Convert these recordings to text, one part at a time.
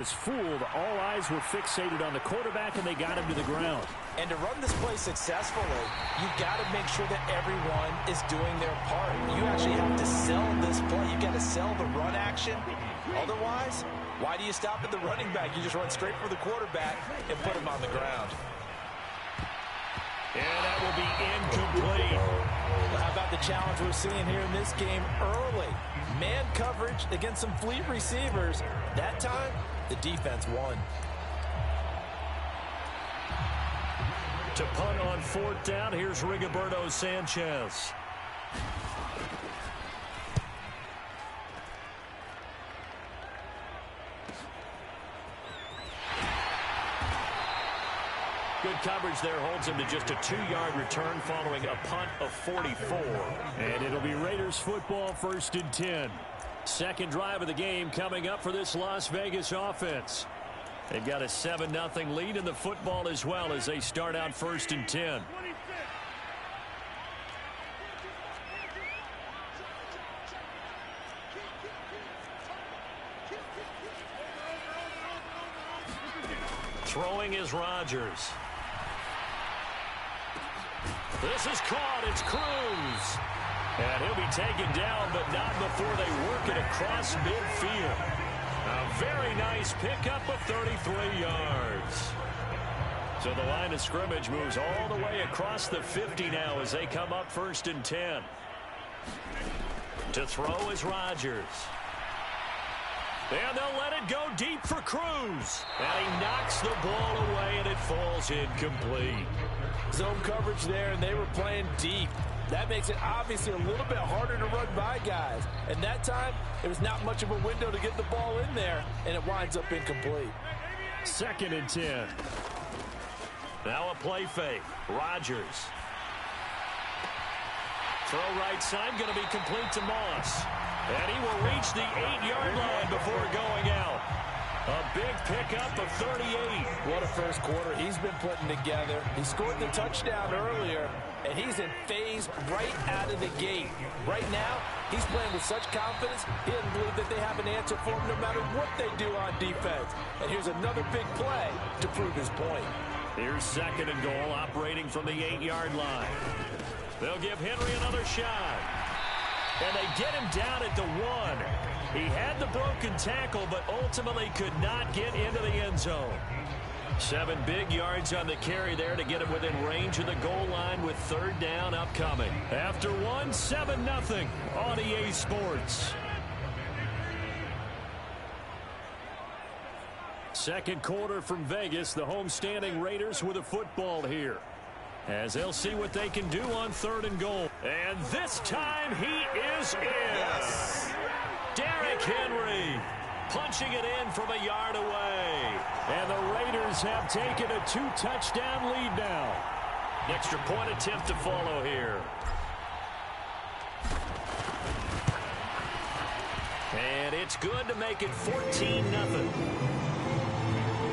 was fooled. All eyes were fixated on the quarterback, and they got him to the ground. And to run this play successfully, you've got to make sure that everyone is doing their part. You actually have to sell this play. You've got to sell the run action. Otherwise, why do you stop at the running back? You just run straight for the quarterback and put him on the ground. And that will be incomplete. Well, how about the challenge we're seeing here in this game early? Man coverage against some fleet receivers. That time, the defense won. To punt on 4th down, here's Rigoberto Sanchez. Good coverage there holds him to just a 2-yard return following a punt of 44. And it'll be Raiders football, 1st and 10. Second drive of the game coming up for this Las Vegas offense. They've got a 7-0 lead in the football as well as they start out 1st and 10. Throwing is Rodgers. This is caught. It's Cruz. And he'll be taken down, but not before they work it across midfield. A very nice pickup of 33 yards. So the line of scrimmage moves all the way across the 50 now as they come up 1st and 10. To throw is Rodgers. And they'll let it go deep for Cruz. And he knocks the ball away, and it falls incomplete. Zone coverage there, and they were playing deep. That makes it obviously a little bit harder to run by guys. And that time, it was not much of a window to get the ball in there, and it winds up incomplete. 2nd and 10. Now a play fake. Rodgers. Throw right side, going to be complete to Moss. And he will reach the 8-yard line before going out. A big pickup of 38. What a first quarter he's been putting together. He scored the touchdown earlier, and he's in phase right out of the gate. Right now, he's playing with such confidence, he doesn't believe that they have an answer for him no matter what they do on defense. And here's another big play to prove his point. Here's 2nd and goal, operating from the 8-yard line. They'll give Henry another shot. And they get him down at the 1. He had the broken tackle, but ultimately could not get into the end zone. 7 big yards on the carry there to get him within range of the goal line with 3rd down upcoming. After 1, 7-0 on EA Sports. Second quarter from Vegas, the homestanding Raiders with a football here, as they'll see what they can do on 3rd and goal. And this time he is in. Yes. Derrick Henry punching it in from a yard away. And the Raiders have taken a 2-touchdown lead now. Extra point attempt to follow here. And it's good to make it 14-0.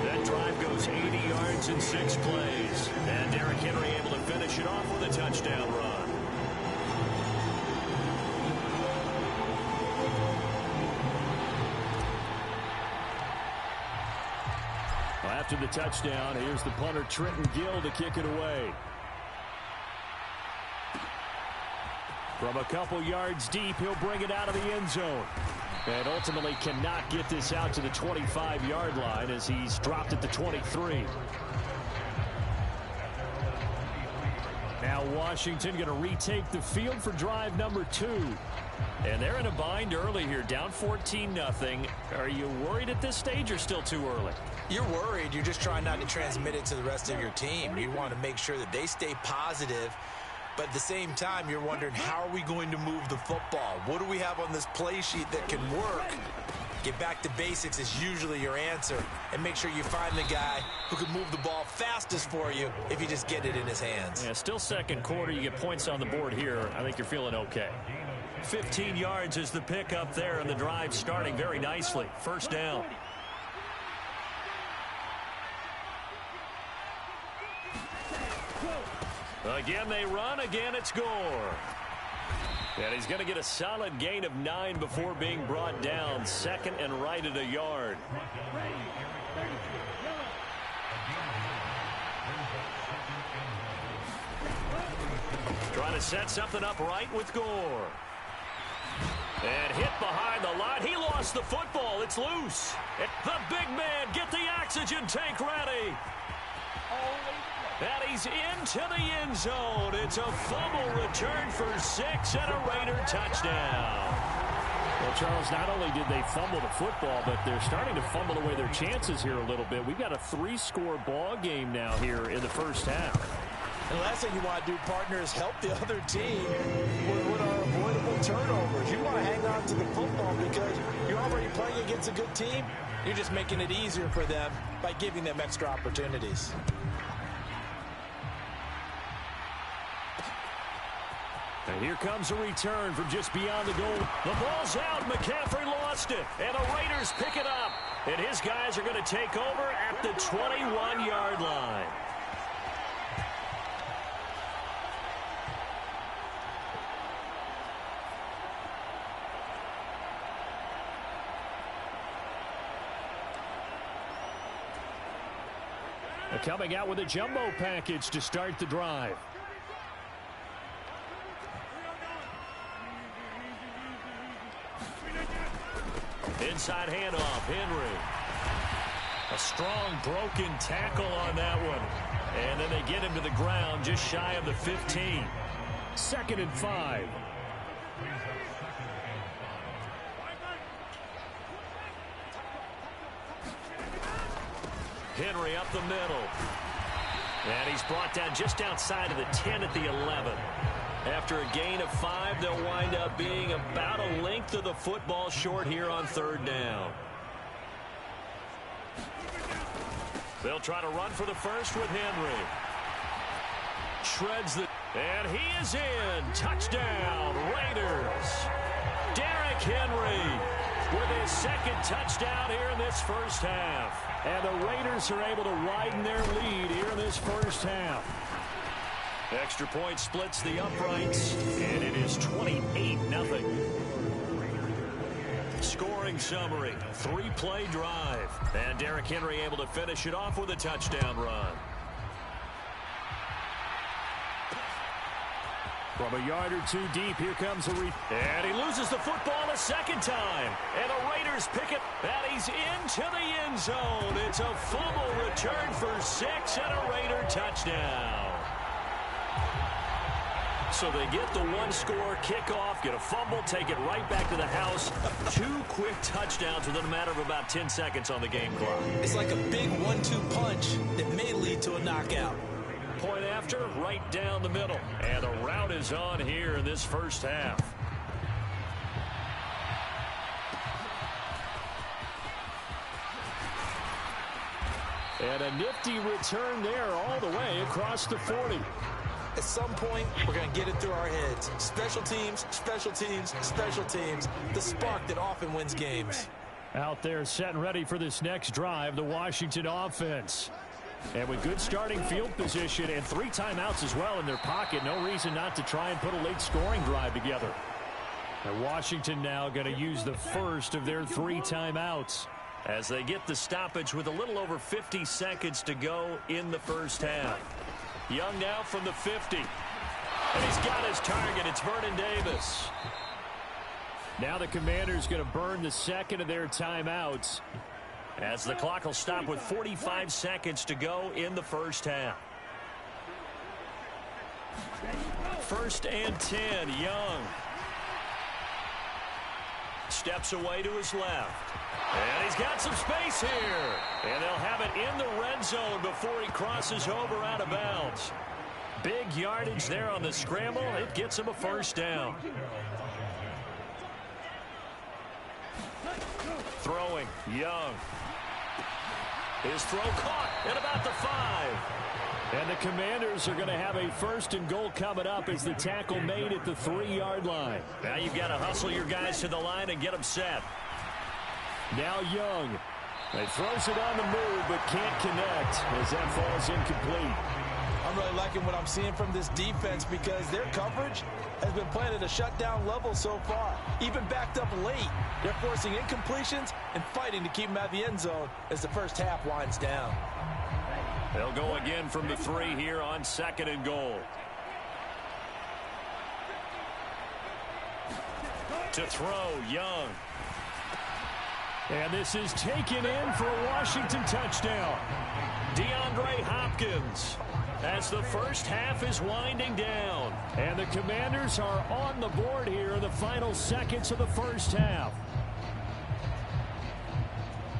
That drive goes 80 yards in 6 plays. And Derrick Henry able to finish it off with a touchdown run. After the touchdown, here's the punter Trenton Gill to kick it away. From a couple yards deep, he'll bring it out of the end zone. And ultimately cannot get this out to the 25-yard line as he's dropped at the 23. Now Washington going to retake the field for drive number 2. And they're in a bind early here, down 14-0. Are you worried at this stage or still too early? You're worried. You're just trying not to transmit it to the rest of your team. You want to make sure that they stay positive. But at the same time, you're wondering, how are we going to move the football? What do we have on this play sheet that can work? Get back to basics is usually your answer. And make sure you find the guy who can move the ball fastest for you if you just get it in his hands. Yeah, still second quarter. You get points on the board here. I think you're feeling okay. 15 yards is the pickup there, and the drive starting very nicely. 1st down. Again they run, again it's Gore. And he's going to get a solid gain of 9 before being brought down. 2nd and right at a yard. Trying to set something up right with Gore. And hit behind the line. He lost the football. It's loose. The big man, get the oxygen tank ready. And he's into the end zone. It's a fumble return for 6 and a Raider touchdown. Well, Charles, not only did they fumble the football, but they're starting to fumble away their chances here a little bit. We've got a 3-score ball game now here in the first half. And the last thing you want to do, partner, is help the other team with our avoidable turnovers. You want to hang on to the football because you're already playing against a good team. You're just making it easier for them by giving them extra opportunities. And here comes a return from just beyond the goal. The ball's out. McCaffrey lost it. And the Raiders pick it up. And his guys are going to take over at the 21-yard line. Coming out with a jumbo package to start the drive. Inside handoff, Henry. A strong broken tackle on that one. And then they get him to the ground just shy of the 15. 2nd and 5. Henry up the middle. And he's brought down just outside of the 10 at the 11. After a gain of 5, they'll wind up being about a length of the football short here on 3rd down. They'll try to run for the first with Henry. Shreds the... And he is in. Touchdown, Raiders. Derrick Henry with his 2nd touchdown here in this first half. And the Raiders are able to widen their lead here in this first half. Extra point splits the uprights, and it is 28-0. Scoring summary, 3-play drive. And Derrick Henry able to finish it off with a touchdown run. From a yard or 2 deep, here comes a and he loses the football a 2nd time. And the Raiders pick it, and he's into the end zone. It's a fumble return for 6 and a Raider touchdown. So they get the 1-score kickoff, get a fumble, take it right back to the house. 2 quick touchdowns within a matter of about 10 seconds on the game clock. It's like a big 1-2 punch that may lead to a knockout. Point after, right down the middle. And the route is on here in this first half. And a nifty return there all the way across the 40. At some point, we're going to get it through our heads. Special teams, special teams, special teams. The spark that often wins games. Out there set and ready for this next drive, the Washington offense. And with good starting field position and 3 timeouts as well in their pocket, no reason not to try and put a late scoring drive together. And Washington now going to use the first of their 3 timeouts. As they get the stoppage with a little over 50 seconds to go in the first half. Young now from the 50. And he's got his target. It's Vernon Davis. Now the Commanders going to burn the 2nd of their timeouts. As the clock will stop with 45 seconds to go in the first half. 1st and 10, Young. Steps away to his left. And he's got some space here. And they'll have it in the red zone before he crosses over out of bounds. Big yardage there on the scramble. It gets him a first down. Throwing, Young. His throw caught at about the 5. And the Commanders are going to have a 1st and goal coming up as the tackle made at the 3-yard line. Now you've got to hustle your guys to the line and get them set. Now Young. He throws it on the move but can't connect as that falls incomplete. I'm really liking what I'm seeing from this defense because their coverage has been playing at a shutdown level so far. Even backed up late, they're forcing incompletions and fighting to keep them out of the end zone as the first half winds down. They'll go again from the 3 here on 2nd and goal. To throw, Young. And this is taken in for a Washington touchdown. DeAndre Hopkins as the first half is winding down. And the Commanders are on the board here in the final seconds of the first half.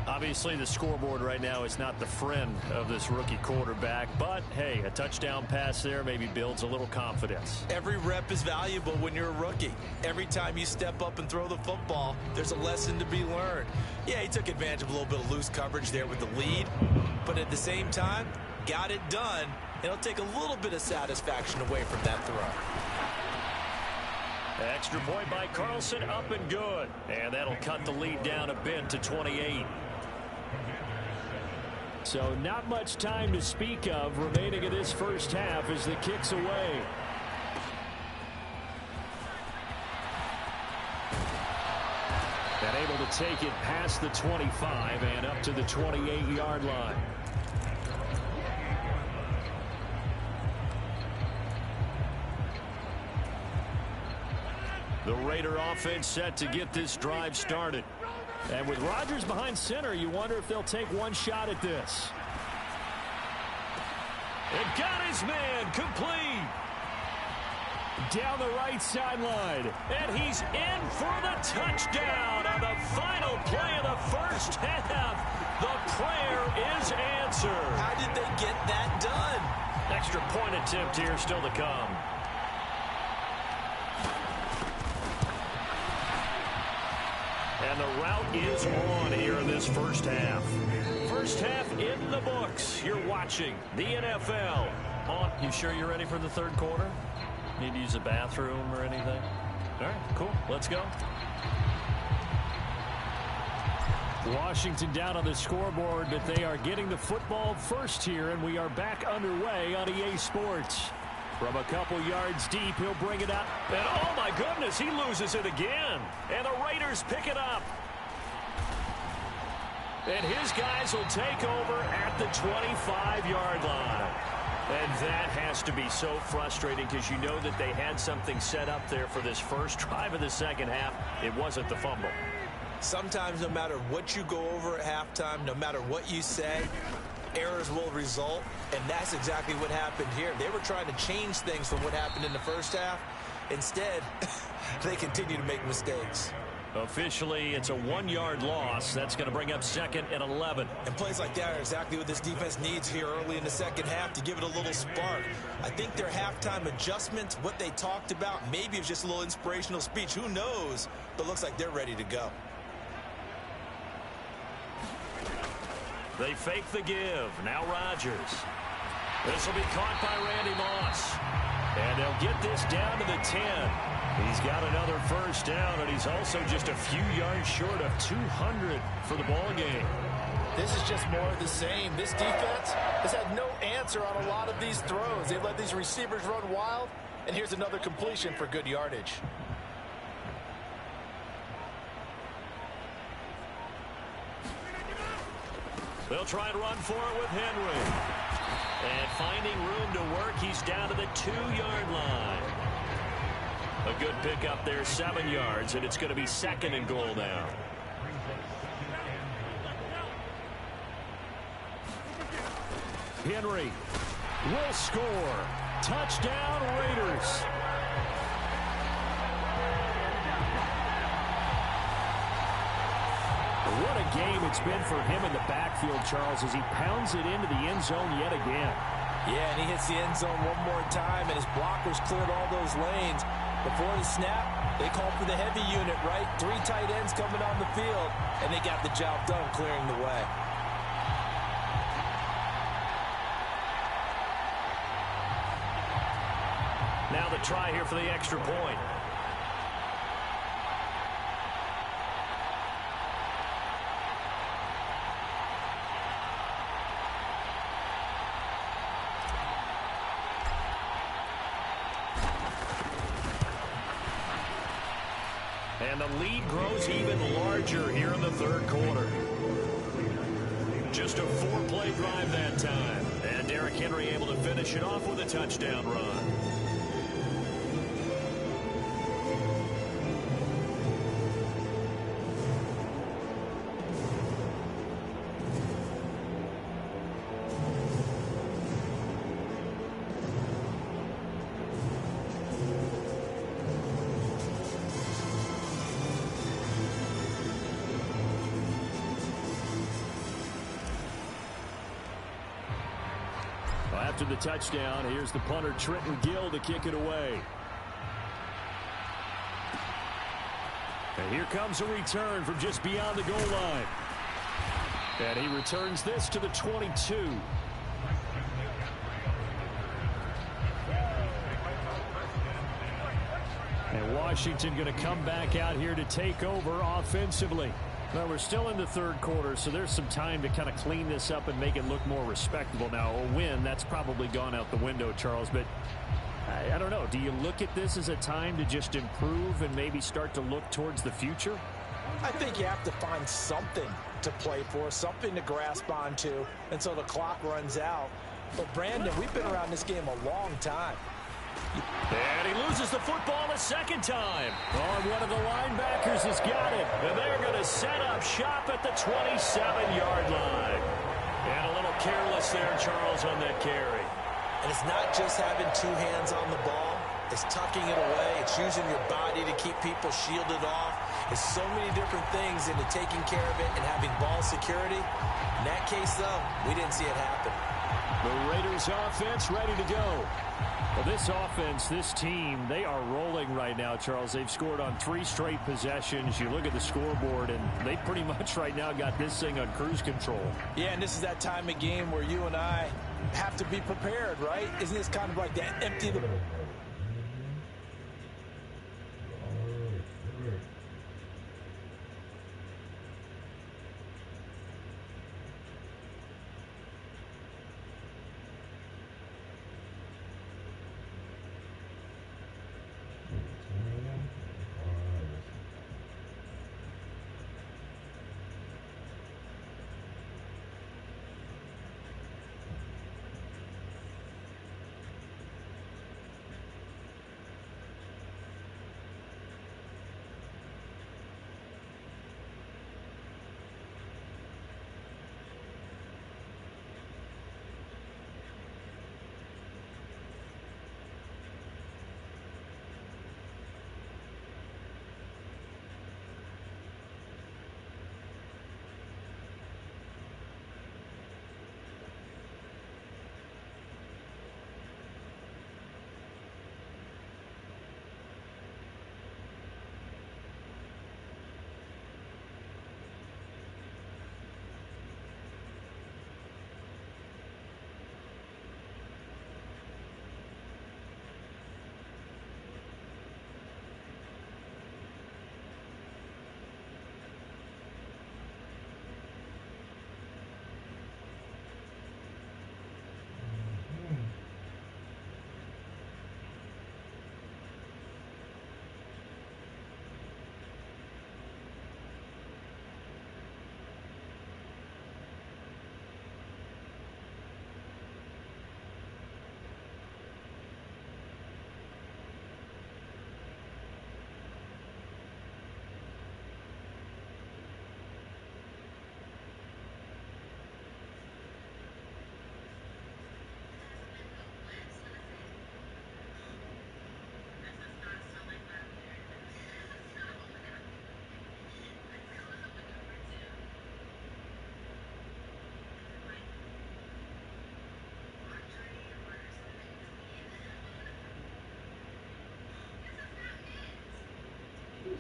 Obviously, the scoreboard right now is not the friend of this rookie quarterback. But, hey, a touchdown pass there maybe builds a little confidence. Every rep is valuable when you're a rookie. Every time you step up and throw the football, there's a lesson to be learned. Yeah, he took advantage of a little bit of loose coverage there with the lead. But at the same time, got it done. It'll take a little bit of satisfaction away from that throw. Extra point by Carlson, up and good. And that'll cut the lead down a bit to 28. So not much time to speak of remaining in this first half as the kick's away. And able to take it past the 25 and up to the 28-yard line. The Raider offense set to get this drive started. And with Rodgers behind center, you wonder if they'll take one shot at this. It got his man complete. Down the right sideline. And he's in for the touchdown on the final play of the first half. The prayer is answered. How did they get that done? Extra point attempt here still to come. And the route is on here in this first half. First half in the books. You're watching the NFL. You sure you're ready for the third quarter? Need to use a bathroom or anything? All right, cool. Let's go. Washington down on the scoreboard, but they are getting the football first here, and we are back underway on EA Sports. From a couple yards deep, he'll bring it out. And oh my goodness, he loses it again. And the Raiders pick it up. And his guys will take over at the 25-yard line. And that has to be so frustrating because you know that they had something set up there for this first drive of the second half. It wasn't the fumble. Sometimes no matter what you go over at halftime, no matter what you say, errors will result, and that's exactly what happened here. They were trying to change things from what happened in the first half. Instead, they continue to make mistakes. Officially, it's a 1-yard loss. That's going to bring up 2nd and 11. And plays like that are exactly what this defense needs here early in the second half to give it a little spark. I think their halftime adjustments, what they talked about, maybe it's just a little inspirational speech. Who knows? But looks like they're ready to go. They fake the give. Now Rodgers. This will be caught by Randy Moss. And they'll get this down to the 10. He's got another first down, and he's also just a few yards short of 200 for the ball game. This is just more of the same. This defense has had no answer on a lot of these throws. They've let these receivers run wild, and here's another completion for good yardage. They'll try and run for it with Henry. And finding room to work, he's down to the 2-yard line. A good pickup there, 7 yards, and it's going to be 2nd and goal now. Henry will score. Touchdown, Raiders. What a game it's been for him in the backfield, Charles, as he pounds it into the end zone yet again. Yeah, and he hits the end zone one more time, and his blockers cleared all those lanes. Before the snap, they called for the heavy unit, right? 3 tight ends coming on the field, and they got the job done clearing the way. Now the try here for the extra point. And the lead grows even larger here in the third quarter. Just a 4-play drive that time. And Derrick Henry able to finish it off with a touchdown run. After the touchdown, here's the punter, Trenton Gill, to kick it away. And here comes a return from just beyond the goal line. And he returns this to the 22. And Washington going to come back out here to take over offensively. Well, we're still in the third quarter, so there's some time to kind of clean this up and make it look more respectable. Now, a win, that's probably gone out the window, Charles, but I don't know. Do you look at this as a time to just improve and maybe start to look towards the future? I think you have to find something to play for, something to grasp onto until the clock runs out. But, Brandon, we've been around this game a long time. And he loses the football a second time. Oh, one of the linebackers has got it. And they're going to set up shop at the 27-yard line. And a little careless there, Charles, on that carry. And it's not just having two hands on the ball. It's tucking it away. It's using your body to keep people shielded off. It's so many different things into taking care of it and having ball security. In that case, though, we didn't see it happen. The Raiders offense ready to go. Well, this offense, this team, they are rolling right now, Charles. They've scored on 3 straight possessions. You look at the scoreboard, and they pretty much right now got this thing on cruise control. Yeah, and this is that time of game where you and I have to be prepared, right? Isn't this kind of like that empty the...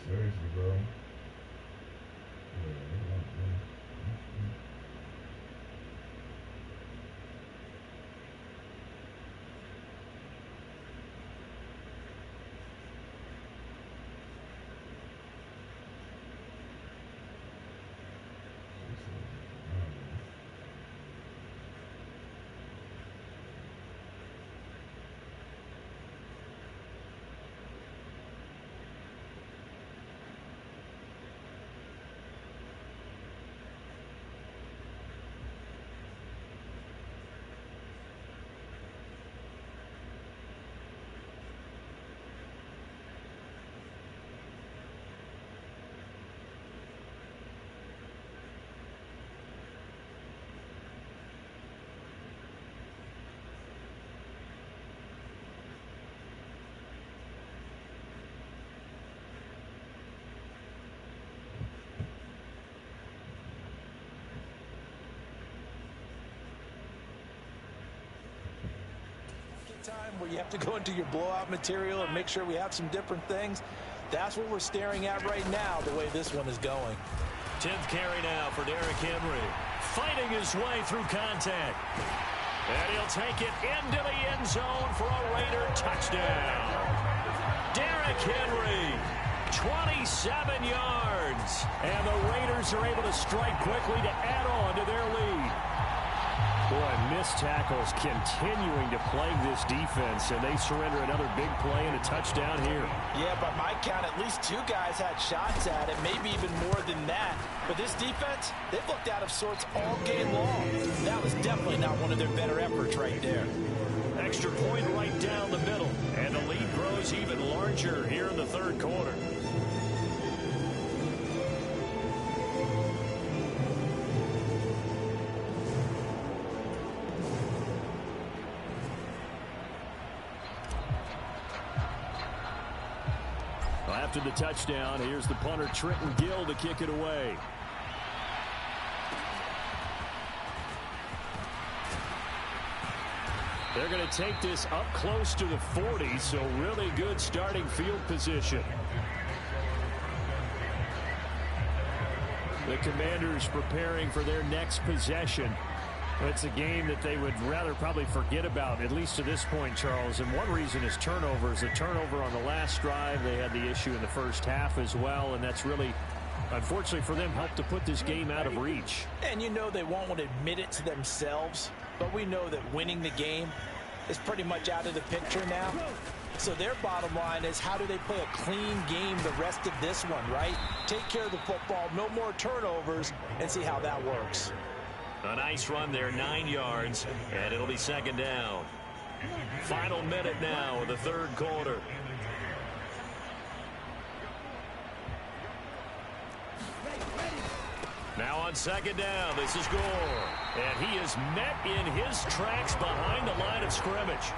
Seriously, bro. time where you have to go into your blowout material and make sure we have some different things. That's what we're staring at right now, the way this one is going. 10th carry now for Derrick Henry. Fighting his way through contact. And he'll take it into the end zone for a Raider touchdown. Derrick Henry, 27 yards. And the Raiders are able to strike quickly to add on to their lead. Boy, missed tackles continuing to plague this defense, and they surrender another big play and a touchdown here. Yeah, by my count, at least 2 guys had shots at it, maybe even more than that. But this defense, they've looked out of sorts all game long. That was definitely not one of their better efforts right there. Extra point right down the middle, and the lead grows even larger here in the third quarter. After the touchdown, here's the punter, Trenton Gill, to kick it away. They're going to take this up close to the 40, so really good starting field position. The Commanders preparing for their next possession. It's a game that they would rather probably forget about, at least to this point, Charles. And one reason is turnovers. A turnover on the last drive. They had the issue in the first half as well, and that's really, unfortunately for them, helped to put this game out of reach. And you know they won't want to admit it to themselves, but we know that winning the game is pretty much out of the picture now. So their bottom line is, how do they play a clean game the rest of this one, right? Take care of the football, no more turnovers, and see how that works. A nice run there, 9 yards, and it'll be second down. Final minute now of the third quarter. Now on second down, this is Gore. And he is met in his tracks behind the line of scrimmage.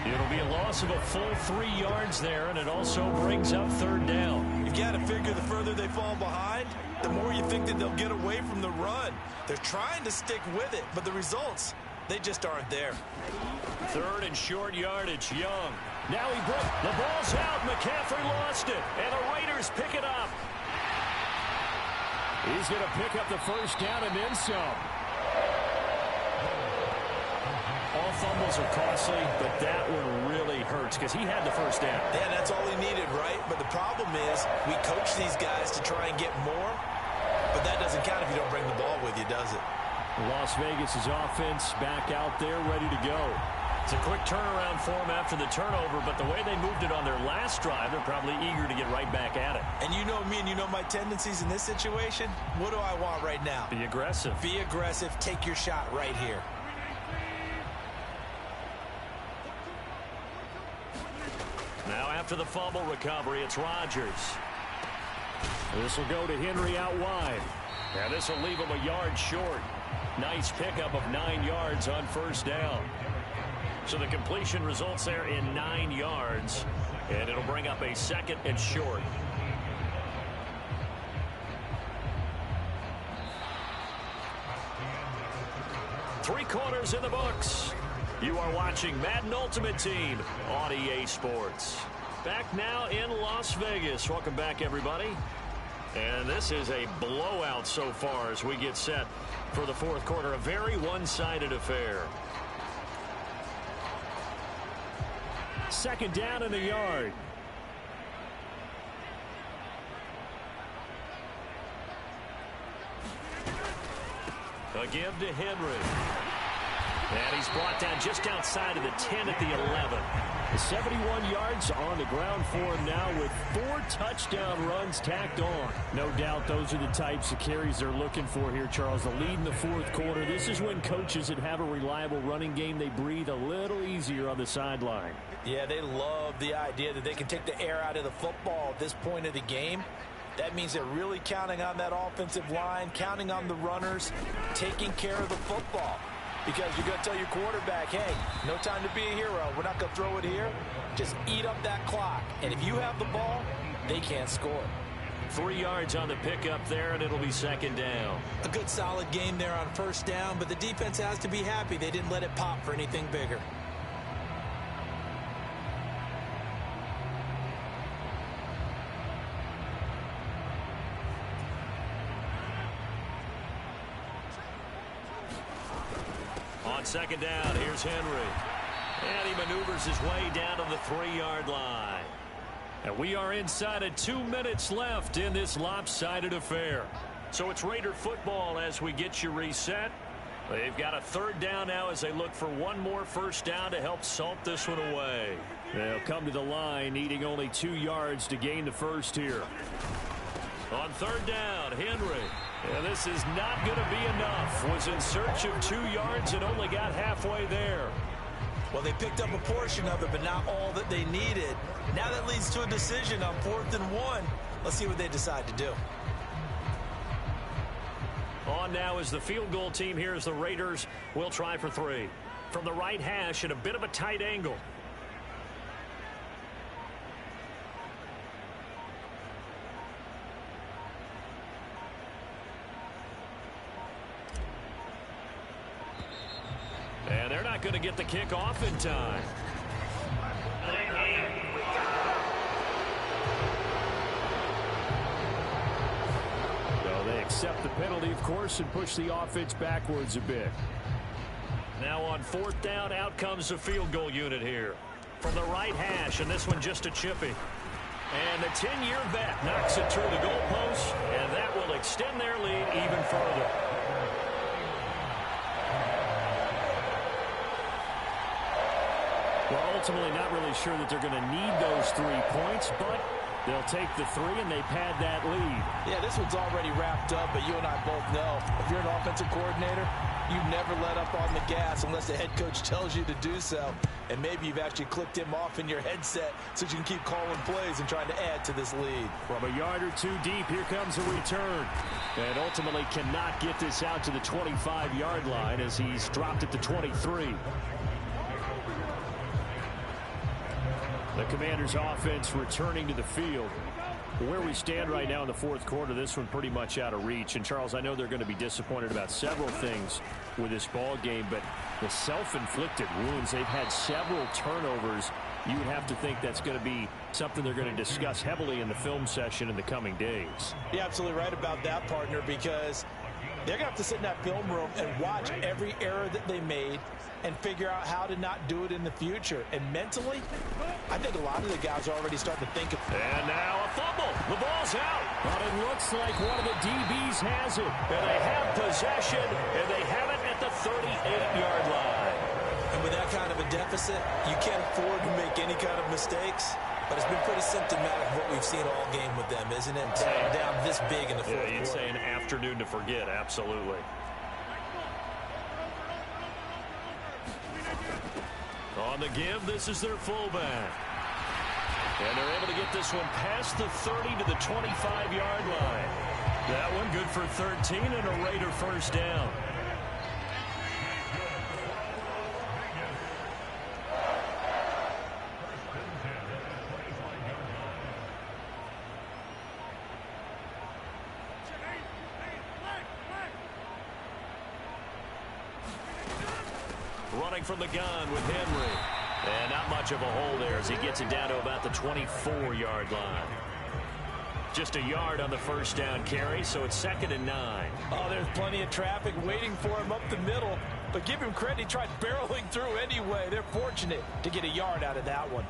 It'll be a loss of a full 3 yards there, and it also brings up third down. You've got to figure the further they fall behind, the more you think that they'll get away from the run. They're trying to stick with it, but the results, they just aren't there. Third and short yardage, Young. Now he broke. The ball's out. McCaffrey lost it, and the Raiders pick it up. He's going to pick up the first down and then some. All fumbles are costly, but that one really hurts because he had the first down. Yeah, that's all he needed, right? But the problem is we coach these guys to try and get more, but that doesn't count if you don't bring the ball with you, does it? Las Vegas' offense back out there ready to go. It's a quick turnaround for them after the turnover, but the way they moved it on their last drive, they're probably eager to get right back at it. And you know me and you know my tendencies in this situation. What do I want right now? Be aggressive. Be aggressive. Take your shot right here. Now after the fumble recovery, it's Rodgers. This will go to Henry out wide. And this will leave him a yard short. Nice pickup of 9 yards on first down. So the completion results there in 9 yards. And it'll bring up a second and short. Three quarters in the books. You are watching Madden Ultimate Team on EA Sports. Back now in Las Vegas. Welcome back, everybody. And this is a blowout so far as we get set for the fourth quarter. A very one-sided affair. Second down in the yard. A give to Henry. And he's brought down just outside of the 10 at the 11. 71 yards on the ground for him now with 4 touchdown runs tacked on. No doubt those are the types of carries they're looking for here, Charles. The lead in the fourth quarter. This is when coaches that have a reliable running game, they breathe a little easier on the sideline. Yeah, they love the idea that they can take the air out of the football at this point of the game. That means they're really counting on that offensive line, counting on the runners, taking care of the football. Because you're going to tell your quarterback, hey, no time to be a hero. We're not going to throw it here. Just eat up that clock. And if you have the ball, they can't score. 3 yards on the pickup there, and it'll be second down. A good solid game there on first down, but the defense has to be happy they didn't let it pop for anything bigger. On second down, here's Henry. And he maneuvers his way down to the 3-yard line. And we are inside of 2 minutes left in this lopsided affair. So it's Raider football as we get you reset. They've got a 3rd down now as they look for one more first down to help salt this one away. They'll come to the line needing only 2 yards to gain the first here. On 3rd down, Henry. And this is not going to be enough. Was in search of 2 yards and only got halfway there. Well, they picked up a portion of it, but not all that they needed. Now that leads to a decision on 4th and 1. Let's see what they decide to do. On now is the field goal team here as the Raiders will try for 3. From the right hash at a bit of a tight angle. And they're not going to get the kick off in time. So they accept the penalty, of course, and push the offense backwards a bit. Now on 4th down, out comes the field goal unit here. From the right hash, and this one just a chippy. And the 10-year vet knocks it through the goalpost, and that will extend their lead even further. Well, ultimately not really sure that they're going to need those 3 points, but they'll take the 3 and they pad that lead. Yeah, this one's already wrapped up, but you and I both know if you're an offensive coordinator, you never let up on the gas unless the head coach tells you to do so. And maybe you've actually clicked him off in your headset so you can keep calling plays and trying to add to this lead. From a yard or 2 deep, here comes a return. And ultimately cannot get this out to the 25-yard line as he's dropped it to 23. The Commanders' offense returning to the field. Where we stand right now in the 4th quarter, this one pretty much out of reach. And, Charles, I know they're going to be disappointed about several things with this ball game, but the self-inflicted wounds, they've had several turnovers. You would have to think that's going to be something they're going to discuss heavily in the film session in the coming days. You're absolutely right about that, partner, because they're going to have to sit in that film room and watch every error that they made and figure out how to not do it in the future. And mentally, I think a lot of the guys are already starting to think of... And now a fumble. The ball's out. But it looks like one of the DBs has it. And they have possession, and they have it at the 38-yard line. And with that kind of a deficit, you can't afford to make any kind of mistakes. But it's been pretty symptomatic of what we've seen all game with them, isn't it? Down this big in the 4th quarter. You'd say an afternoon to forget, absolutely. On the give, this is their fullback. And they're able to get this one past the 30 to the 25-yard line. That one good for 13 and a Raider first down. Running from the gun with Henry. And not much of a hole there as he gets it down to about the 24-yard line. Just a yard on the first down carry, so it's 2nd and 9. Oh, there's plenty of traffic waiting for him up the middle. But give him credit, he tried barreling through anyway. They're fortunate to get a yard out of that one.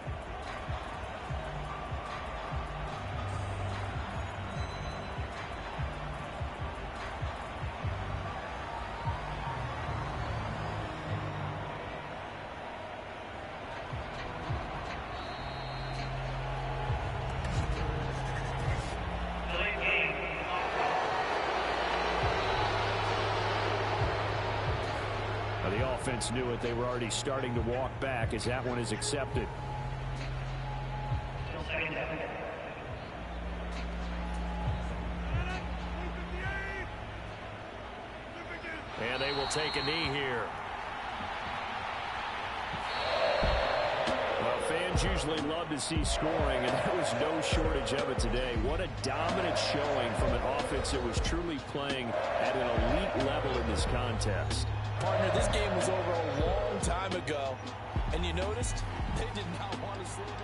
The offense knew it. They were already starting to walk back as that one is accepted. And they will take a knee here. Well, fans usually love to see scoring, and there was no shortage of it today. What a dominant showing from an offense that was truly playing at an elite level in this contest. Partner, this game was over a long time ago, and you noticed they did not want to slow down.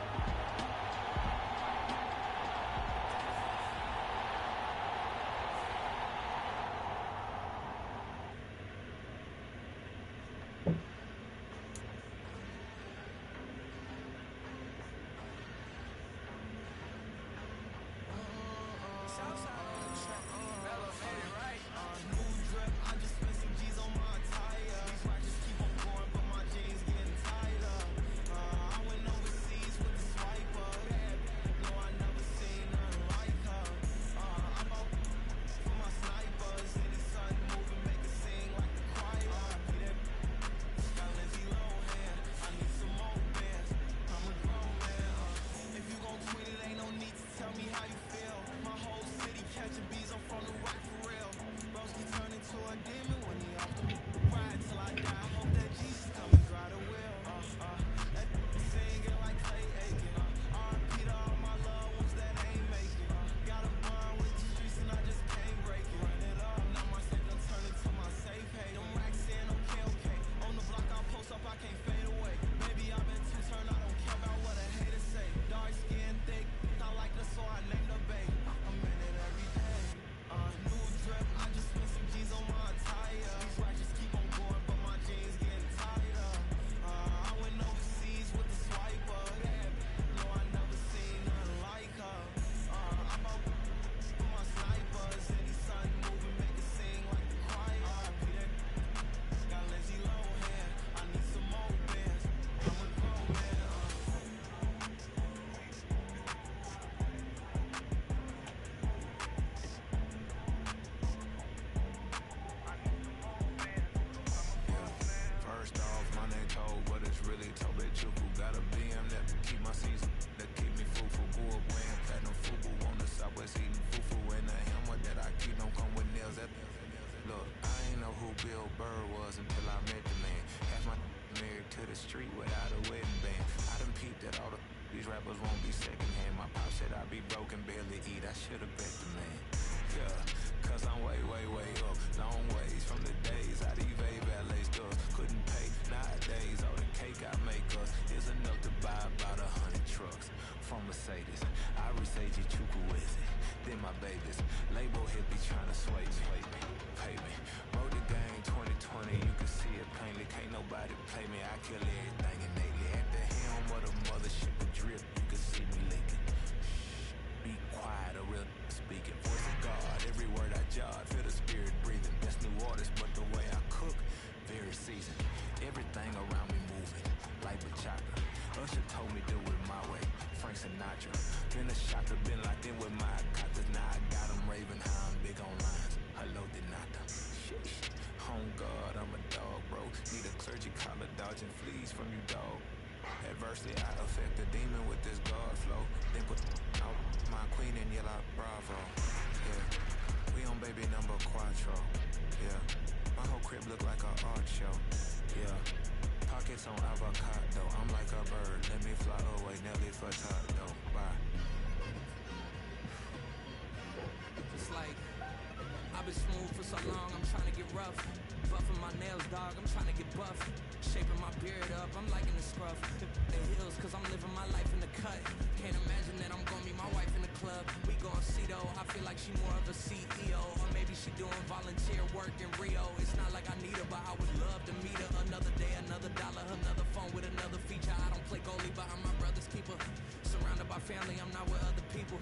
who Bill Burr was until I met the man. Half my married to the street without a wedding band. I done peeped that all these rappers won't be secondhand. My pop said I'd be broken, barely eat. I should've bet the man. Yeah, cause I'm way, way, way up. Long ways from the days I evade valet stuff. Couldn't pay nowadays. All the cake I make us is enough to buy about 100 trucks. From Mercedes, I resage Chukwueze. Then my babies, label hit be trying to sway me, pay me. Wrote the game 2020, you can see it plainly. Can't nobody play me, I kill everything innately. At the helm of the mothership, the drip, you can see me leaking. Shh, be quiet, a real speaking. Voice of God, every word I jot, feel the spirit breathing. Best new waters, but the way I cook, very seasoned. Everything around me moving, like bachata. Usher told me do it my way, Frank Sinatra. Been a shocker, been locked in with my coppers. Now I got them raving how I'm big on lines. Hello, Denata. Sheesh. Home God, I'm a dog, bro. Need a clergy collar, dodging fleas from you, dog. Adversity, I affect the demon with this God flow. Then put out my queen in yellow bravo. Yeah, we on baby number quattro. Yeah, my whole crib look like an art show. Yeah, pockets on avocado. I'm like a bird, let me fly away. Nelly Furtado, bye. It's like I've been smooth for so long, I'm trying to get rough. Buffing my nails, dog, I'm trying to get buff. Shaping my beard up, I'm liking the scruff. The heels, cause I'm living my life in the cut. Can't imagine that I'm gonna meet my wife in the club. We gon' see though, I feel like she more of a CEO. Or maybe she doing volunteer work in Rio. It's not like I need her, but I would love to meet her. Another day, another dollar, another phone with another feature. I don't play goalie, but I'm my brother's keeper. Surrounded by family, I'm not with other people.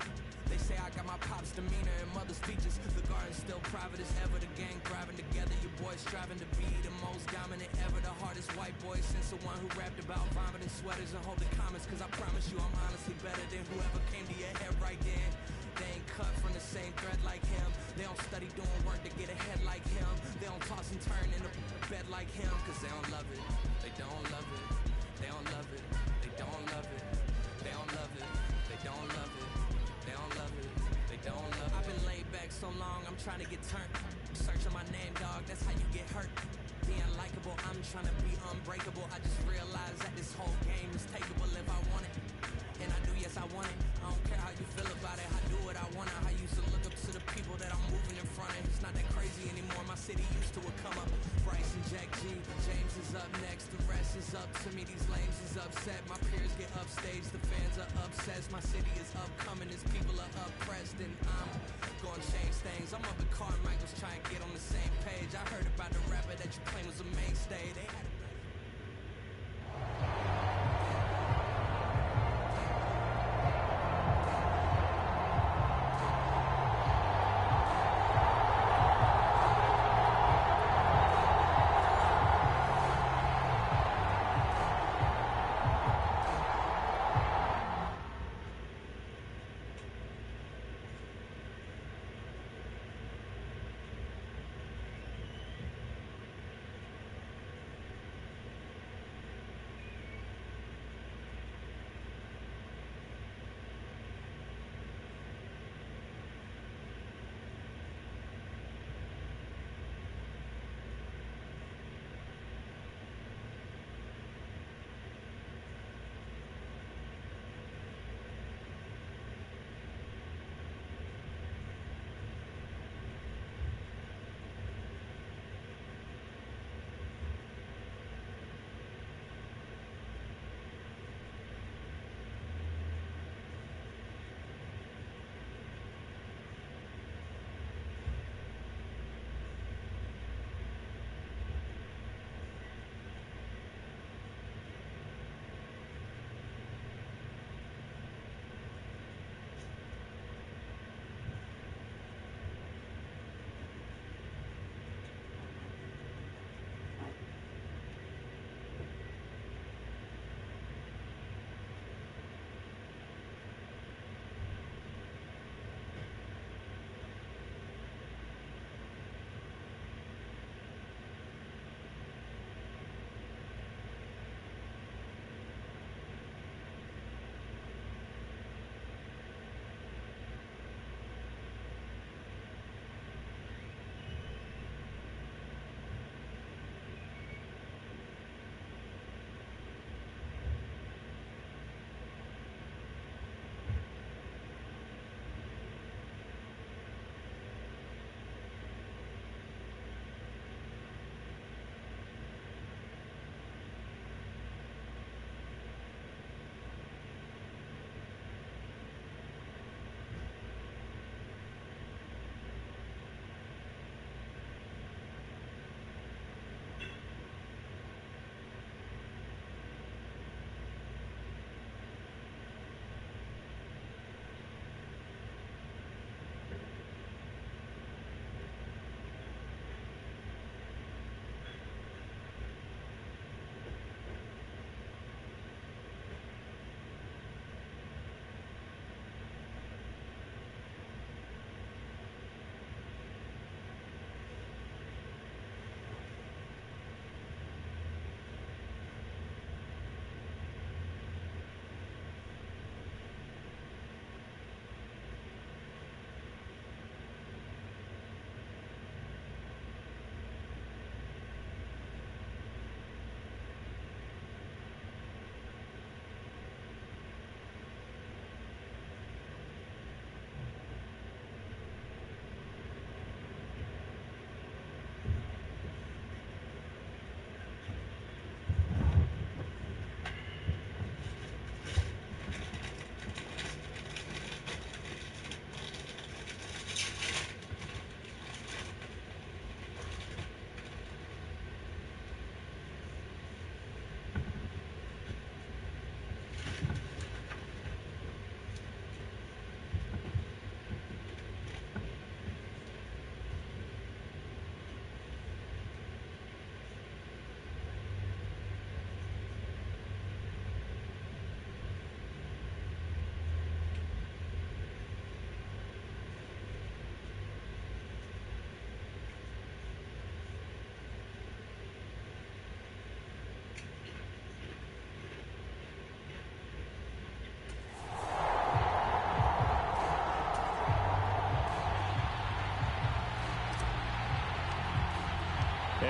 They say I got my pop's demeanor and mother's features. The garden's still private as ever, the gang thriving together. Your boys striving to be the most dominant ever. The hardest white boy since the one who rapped about vomiting sweaters and holding comments. Cause I promise you I'm honestly better than whoever came to your head right then. They ain't cut from the same thread like him. They don't study doing work to get ahead like him. They don't toss and turn in the bed like him. Cause they don't love it, they don't love it. They don't love it, they don't love it. They don't love it, they don't love it. They don't love it, they don't love it. I've been laid back so long, I'm trying to get turned. Searching my name, dog, that's how you get hurt. Being likable, I'm trying to be unbreakable. I just realized that this whole game is takeable if I want it. And I do, yes, I want it. I don't care how you feel about it, I do what I want. I used to look up to the people that I'm moving in front of. It's not that crazy anymore, my city used to it come up. Bryce and Jack G, James is up next. The rest is up to me, these lames is upset. My peers get upstaged, the fans are obsessed. My city is upcoming, as people are oppressed. And I'm gonna change things. I'm up at Carmichael's trying to get on the same page. I heard about the rapper that you claim was a mainstay. They had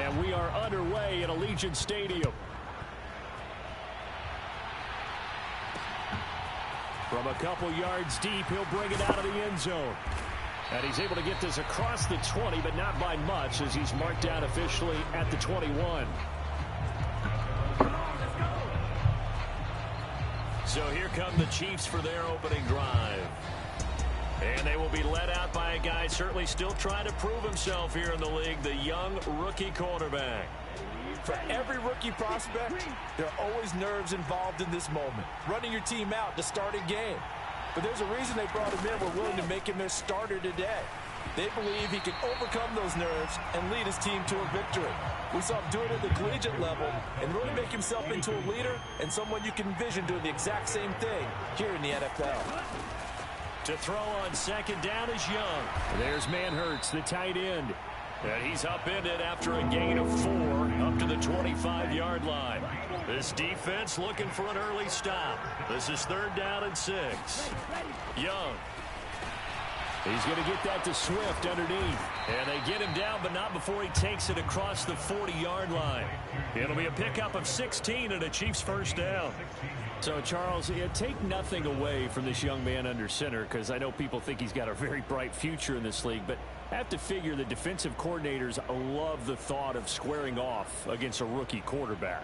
And we are underway at Allegiant Stadium. From a couple yards deep, he'll bring it out of the end zone. And he's able to get this across the 20, but not by much, as he's marked down officially at the 21. So here come the Chiefs for their opening drive. And they will be led out by a guy certainly still trying to prove himself here in the league, the young rookie quarterback. For every rookie prospect, there are always nerves involved in this moment. Running your team out to start a game. But there's a reason they brought him in. We're willing to make him their starter today. They believe he can overcome those nerves and lead his team to a victory. We saw him do it at the collegiate level and really make himself into a leader and someone you can envision doing the exact same thing here in the NFL. To throw on second down is Young. There's Manhurts, the tight end. And he's upended after a gain of 4 up to the 25-yard line. This defense looking for an early stop. This is 3rd down and 6. Young. He's going to get that to Swift underneath. And they get him down, but not before he takes it across the 40-yard line. It'll be a pickup of 16 and a Chiefs first down. So, Charles, take nothing away from this young man under center, because I know people think he's got a very bright future in this league, but I have to figure the defensive coordinators love the thought of squaring off against a rookie quarterback.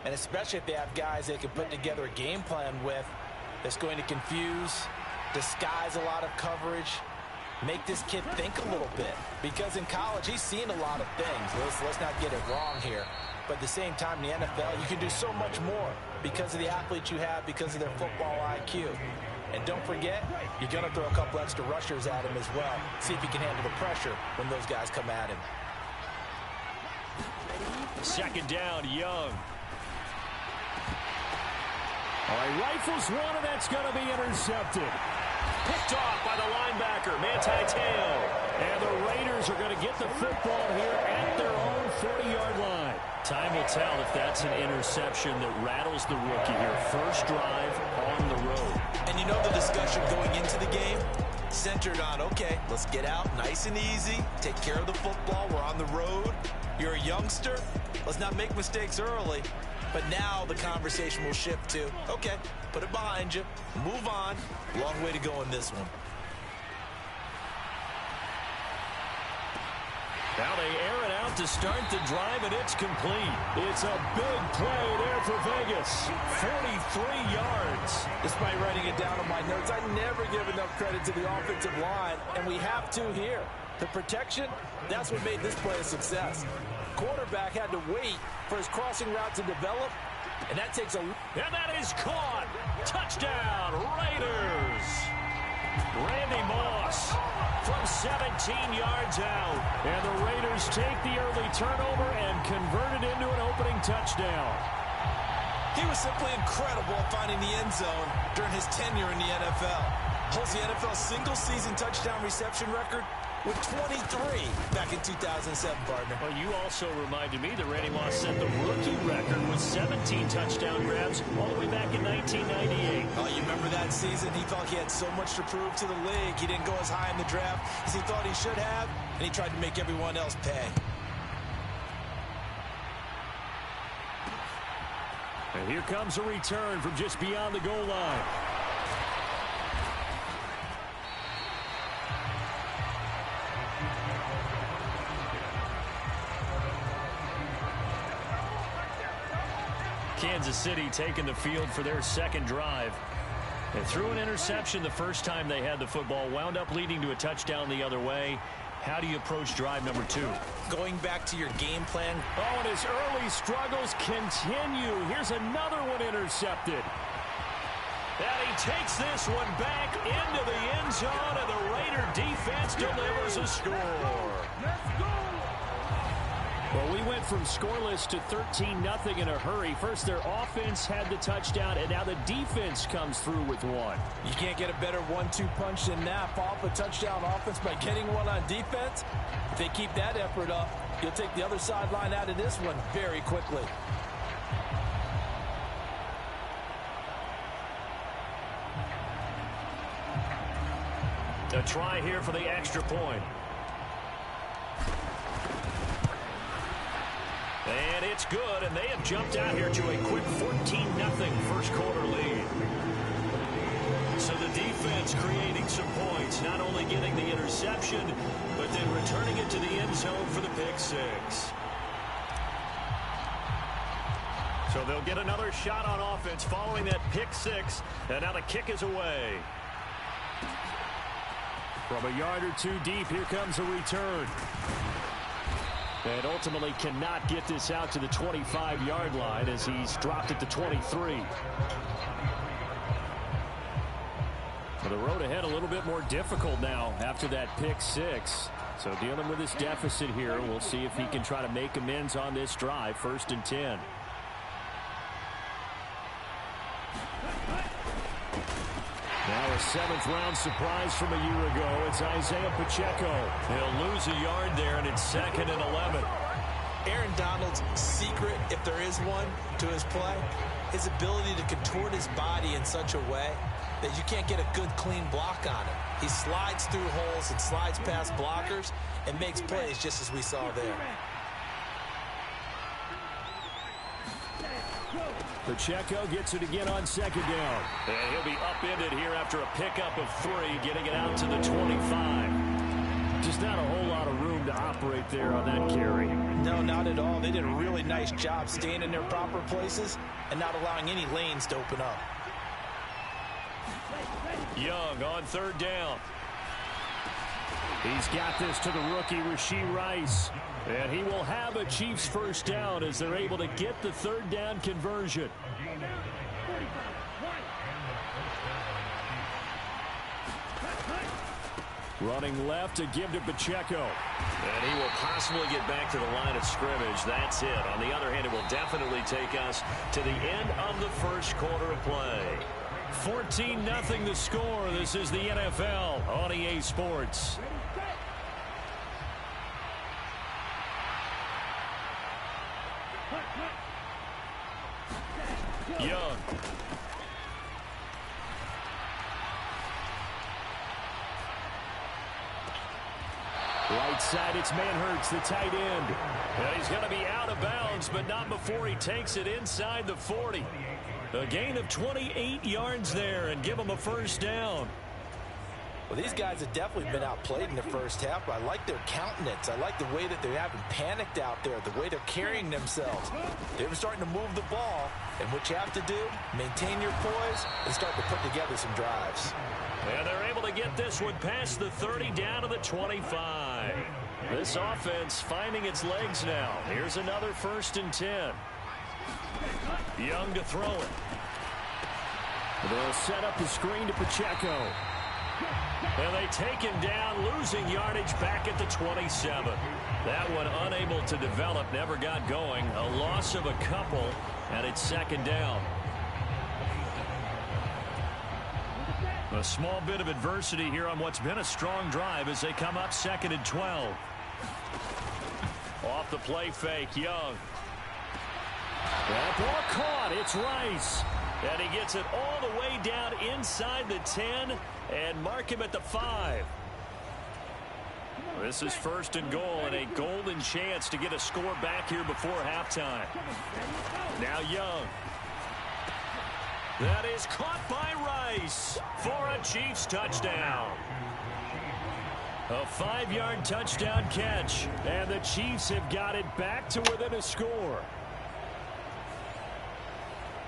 And especially if they have guys they can put together a game plan with that's going to confuse, disguise a lot of coverage, make this kid think a little bit. Because in college, he's seen a lot of things. Let's not get it wrong here. But at the same time, in the NFL, you can do so much more because of the athletes you have, because of their football IQ. And don't forget, you're going to throw a couple extra rushers at him as well. See if he can handle the pressure when those guys come at him. Second down, Young. All right, rifles one, and that's going to be intercepted. Picked off by the linebacker, Manti Te'o. And the Raiders are going to get the football here at their own 40-yard line. Time will tell if that's an interception that rattles the rookie here. First drive on the road. And you know the discussion going into the game? Centered on, okay, let's get out nice and easy, take care of the football, we're on the road. You're a youngster, let's not make mistakes early. But now the conversation will shift to, okay, put it behind you, move on. Long way to go in this one. Now they air it out to start the drive, and it's complete. It's a big play there for Vegas. 43 yards. Despite writing it down on my notes, I never give enough credit to the offensive line, and we have to here. The protection, that's what made this play a success. Quarterback had to wait for his crossing route to develop, and that takes a... And that is caught. Touchdown, Raiders. Randy Moss from 17 yards out. And the Raiders take the early turnover and convert it into an opening touchdown. He was simply incredible at finding the end zone during his tenure in the NFL. Holds the NFL single-season touchdown reception record with 23 back in 2007, partner. Well, you also reminded me that Randy Moss set the rookie record with 17 touchdown grabs all the way back in 1998. Oh, you remember that season? He felt he had so much to prove to the league. He didn't go as high in the draft as he thought he should have, and he tried to make everyone else pay. And here comes a return from just beyond the goal line. Kansas City taking the field for their second drive. They threw an interception the first time they had the football, wound up leading to a touchdown the other way. How do you approach drive number 2? Going back to your game plan. Oh, and his early struggles continue. Here's another one intercepted. And he takes this one back into the end zone, and the Raider defense delivers a score. Let's go! Well, we went from scoreless to 13-0 in a hurry. First, their offense had the touchdown, and now the defense comes through with one. You can't get a better 1-2 punch than that. Follow up a touchdown offense by getting one on defense. If they keep that effort up, you'll take the other sideline out of this one very quickly. A try here for the extra point. It's good, and they have jumped out here to a quick 14-0 first quarter lead. So the defense creating some points, not only getting the interception, but then returning it to the end zone for the pick six. So they'll get another shot on offense following that pick six, and now the kick is away. From a yard or two deep, here comes a return. And ultimately cannot get this out to the 25-yard line as he's dropped at the 23. So the road ahead a little bit more difficult now after that pick six. So dealing with this deficit here, we'll see if he can try to make amends on this drive. 1st and 10. Now a 7th-round surprise from a year ago. It's Isaiah Pacheco. He'll lose a yard there, and it's 2nd and 11. Aaron Donald's secret, if there is one, to his play, his ability to contort his body in such a way that you can't get a good, clean block on him. He slides through holes and slides past blockers and makes plays just as we saw there. Pacheco gets it again on 2nd down. And he'll be upended here after a pickup of 3, getting it out to the 25. Just not a whole lot of room to operate there on that carry. No, not at all. They did a really nice job staying in their proper places and not allowing any lanes to open up. Young on 3rd down. He's got this to the rookie, Rashee Rice. And he will have a Chiefs first down as they're able to get the 3rd down conversion. Running left to give to Pacheco. And he will possibly get back to the line of scrimmage. That's it. On the other hand, it will definitely take us to the end of the first quarter of play. 14-0 the score. This is the NFL on EA Sports. Young. Right side, it's Manhurts, the tight end. And he's going to be out of bounds, but not before he takes it inside the 40. A gain of 28 yards there and give him a first down. Well, these guys have definitely been outplayed in the first half, but I like their countenance. I like the way that they haven't panicked out there, the way they're carrying themselves. They were starting to move the ball, and what you have to do, maintain your poise and start to put together some drives. And they're able to get this one past the 30 down to the 25. This offense finding its legs now. Here's another 1st and 10. Young to throw it. They'll set up the screen to Pacheco. And they take him down, losing yardage back at the 27. That one unable to develop, never got going. A loss of a couple, and it's 2nd down. A small bit of adversity here on what's been a strong drive as they come up 2nd and 12. Off the play fake, Young. That ball caught. It's Rice. And he gets it all the way down inside the 10 and mark him at the 5. This is 1st and goal and a golden chance to get a score back here before halftime. Now Young. That is caught by Rice for a Chiefs touchdown. A 5-yard touchdown catch, and the Chiefs have got it back to within a score.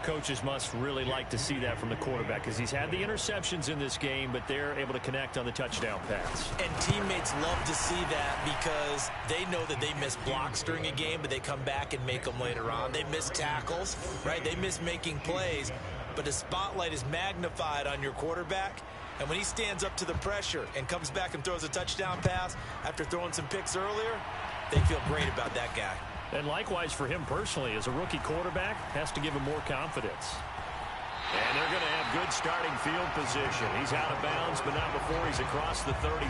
Coaches must really like to see that from the quarterback because he's had the interceptions in this game, but they're able to connect on the touchdown pass. And teammates love to see that because they know that they miss blocks during a game, but they come back and make them later on. They miss tackles, right? They miss making plays, but the spotlight is magnified on your quarterback. And when he stands up to the pressure and comes back and throws a touchdown pass after throwing some picks earlier, they feel great about that guy. And likewise for him personally, as a rookie quarterback, has to give him more confidence. And they're going to have good starting field position. He's out of bounds, but not before he's across the 35.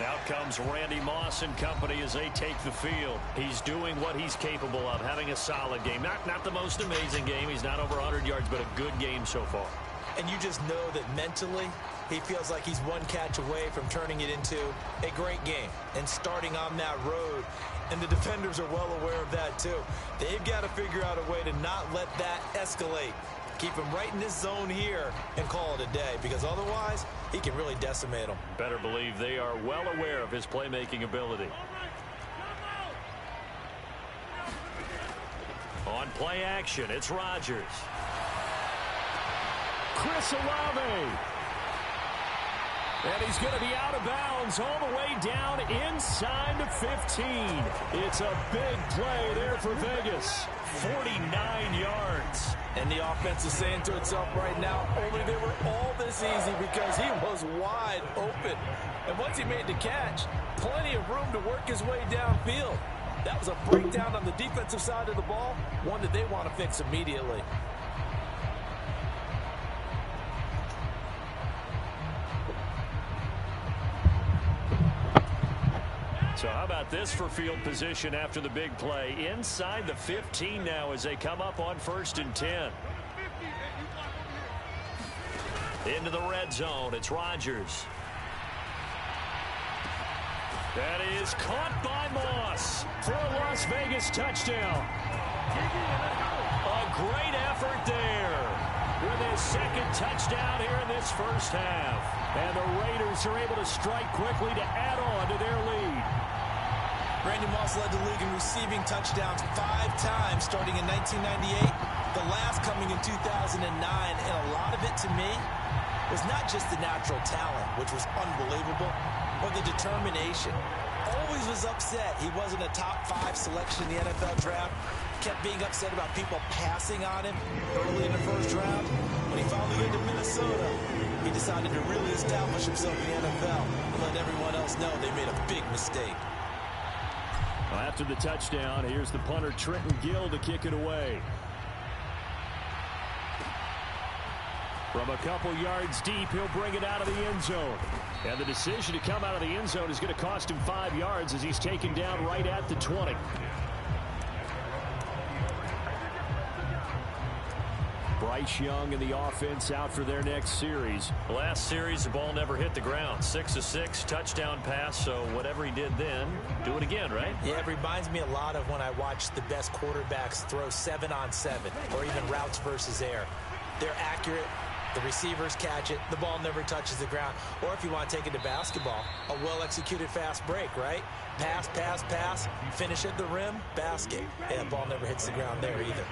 Out comes Randy Moss and company as they take the field. He's doing what he's capable of, having a solid game. Not the most amazing game. He's not over 100 yards, but a good game so far. and you just know that mentally he feels like he's one catch away from turning it into a great game and starting on that road. And the defenders are well aware of that too. They've got to figure out a way to not let that escalate. Keep him right in this zone here and call it a day, because otherwise he can really decimate them. Better believe they are well aware of his playmaking ability. On play action, it's Rodgers. Chris Olave. And he's going to be out of bounds all the way down inside the 15. It's a big play there for Vegas. 49 yards. And the offense is saying to itself right now, only they were all this easy because he was wide open. And once he made the catch, plenty of room to work his way downfield. That was a breakdown on the defensive side of the ball, one that they want to fix immediately. So how about this for field position after the big play? Inside the 15 now as they come up on 1st and 10. Into the red zone, it's Rodgers. That is caught by Moss for a Las Vegas touchdown. A great effort there with his second touchdown here in this first half. And the Raiders are able to strike quickly to add on to their lead. Randy Moss led the league in receiving touchdowns 5 times starting in 1998, the last coming in 2009, and a lot of it to me was not just the natural talent, which was unbelievable, but the determination. Always was upset he wasn't a top 5 selection in the NFL draft. Kept being upset about people passing on him early in the first round. When he finally got to Minnesota, he decided to really establish himself in the NFL and let everyone else know they made a big mistake. Well, after the touchdown, here's the punter Trenton Gill to kick it away. From a couple yards deep, he'll bring it out of the end zone. And the decision to come out of the end zone is going to cost him 5 yards as he's taken down right at the 20. Bryce Young and the offense out for their next series. Last series, the ball never hit the ground. 6 of 6, touchdown pass, so whatever he did then, do it again, right? Yeah, it reminds me a lot of when I watch the best quarterbacks throw 7-on-7 or even routes versus air. They're accurate. The receivers catch it. The ball never touches the ground. Or if you want to take it to basketball, a well-executed fast break, right? Pass, pass, pass, finish at the rim, basket. Yeah, the ball never hits the ground there either.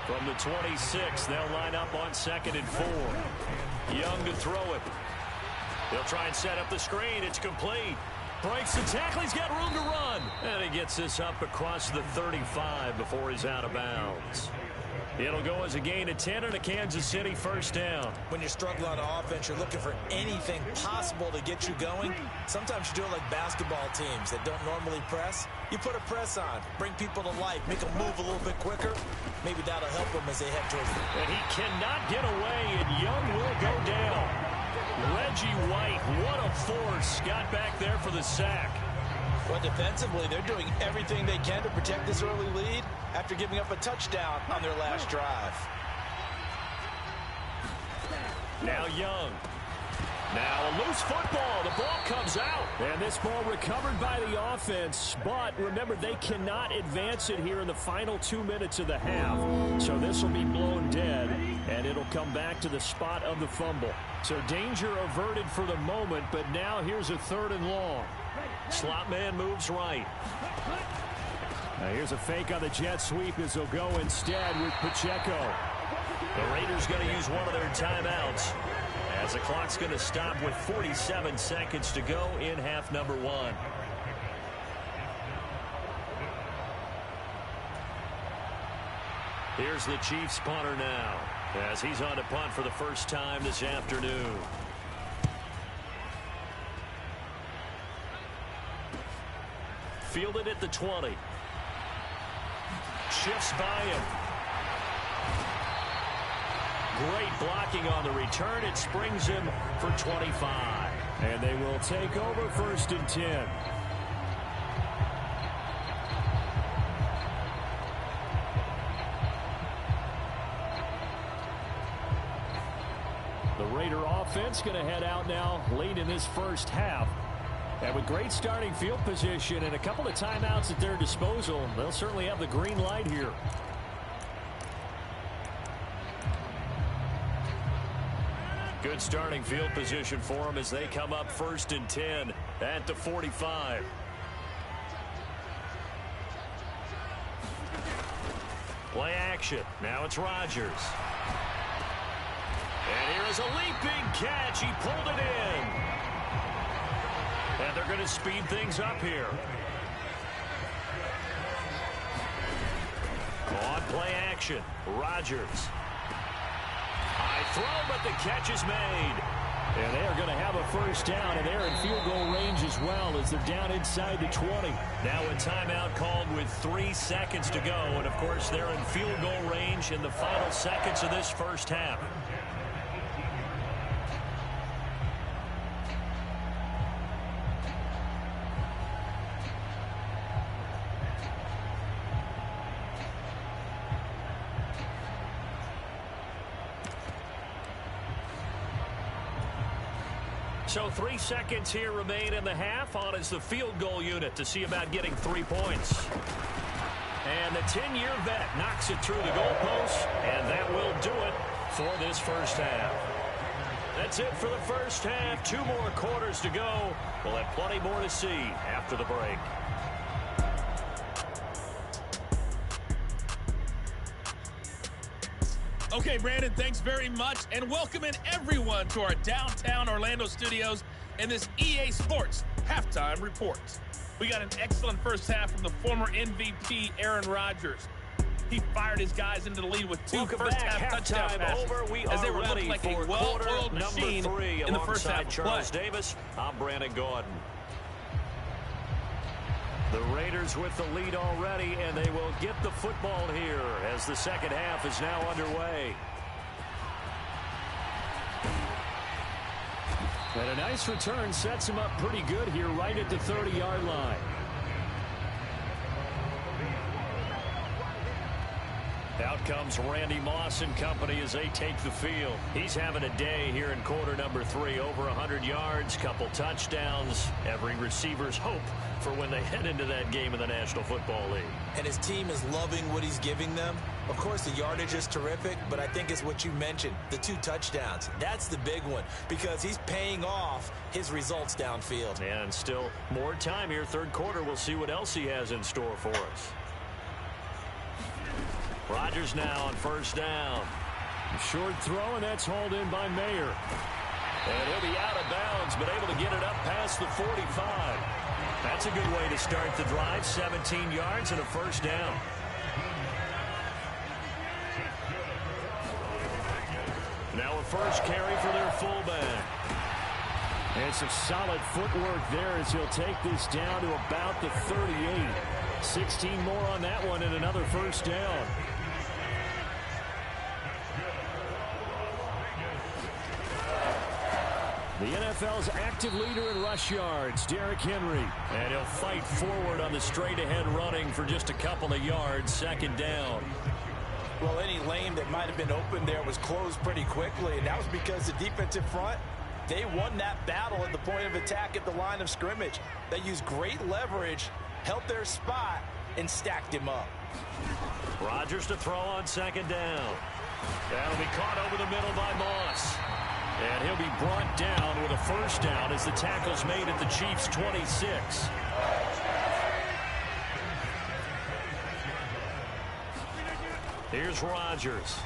From the 26, they'll line up on 2nd and 4. Young to throw it. They'll try and set up the screen. It's complete. Breaks the tackle. He's got room to run. And he gets this up across the 35 before he's out of bounds. It'll go as a gain of 10 and a Kansas City first down. When you're struggling on offense, you're looking for anything possible to get you going. Sometimes you do it like basketball teams that don't normally press. You put a press on, bring people to life, make them move a little bit quicker. Maybe that'll help them as they head towards the... And he cannot get away, and Young will go down. Reggie White, what a force, got back there for the sack. Well, defensively, they're doing everything they can to protect this early lead after giving up a touchdown on their last drive. Now Young. Now a loose football. The ball comes out. And this ball recovered by the offense. But remember, they cannot advance it here in the final 2 minutes of the half. So this will be blown dead. And it'll come back to the spot of the fumble. So danger averted for the moment. But now here's a 3rd and long. Slot man moves right. Now here's a fake on the jet sweep as they'll go instead with Pacheco. The Raiders going to use one of their timeouts as the clock's going to stop with 47 seconds to go in half number 1. Here's the Chiefs punter now as he's on to punt for the first time this afternoon. Fielded at the 20. Shifts by him. Great blocking on the return. It springs him for 25. And they will take over 1st and 10. Raider offense going to head out now late in this first half. And with great starting field position and a couple of timeouts at their disposal, they'll certainly have the green light here. Good starting field position for them as they come up 1st and 10 at the 45. Play action. Now it's Rodgers. And here is a leaping catch. He pulled it in. And they're going to speed things up here. On play action, Rodgers. High throw, but the catch is made. And they are going to have a first down, and they're in field goal range as well as they're down inside the 20. Now a timeout called with 3 seconds to go. And, of course, they're in field goal range in the final seconds of this first half. So 3 seconds here remain in the half. On is the field goal unit to see about getting 3 points. And the 10-year vet knocks it through the goalpost, and that will do it for this first half. That's it for the first half. 2 more quarters to go. We'll have plenty more to see after the break. Okay, Brandon, thanks very much, and welcome in everyone to our downtown Orlando studios and this EA Sports Halftime Report. We got an excellent first half from the former MVP, Aaron Rodgers. He fired his guys into the lead with 2 first-half touchdown passes as they were looking like a well-oiled machine in the first half of Charles play. Davis, I'm Brandon Gaudin. The Raiders with the lead already, and they will get the football here as the second half is now underway. And a nice return sets him up pretty good here right at the 30-yard line. Out comes Randy Moss and company as they take the field. He's having a day here in quarter number 3. Over 100 yards, couple touchdowns. Every receiver's hope for when they head into that game in the National Football League. And his team is loving what he's giving them. Of course, the yardage is terrific, but I think it's what you mentioned, the 2 touchdowns. That's the big one because he's paying off his results downfield. And still more time here. Third quarter, we'll see what else he has in store for us. Rodgers now on first down. Short throw, and that's hauled in by Mayer. And he'll be out of bounds, but able to get it up past the 45. That's a good way to start the drive. 17 yards and a first down. Now a first carry for their fullback. And some solid footwork there as he'll take this down to about the 38. 16 more on that one and another first down. The NFL's active leader in rush yards, Derrick Henry. And he'll fight forward on the straight-ahead running for just a couple of yards. Second down. Well, any lane that might have been open there was closed pretty quickly, and that was because the defensive front, they won that battle at the point of attack at the line of scrimmage. They used great leverage, held their spot, and stacked him up. Rodgers to throw on second down. That'll be caught over the middle by Moss. And he'll be brought down with a first down as the tackle's made at the Chiefs' 26. Here's Rodgers.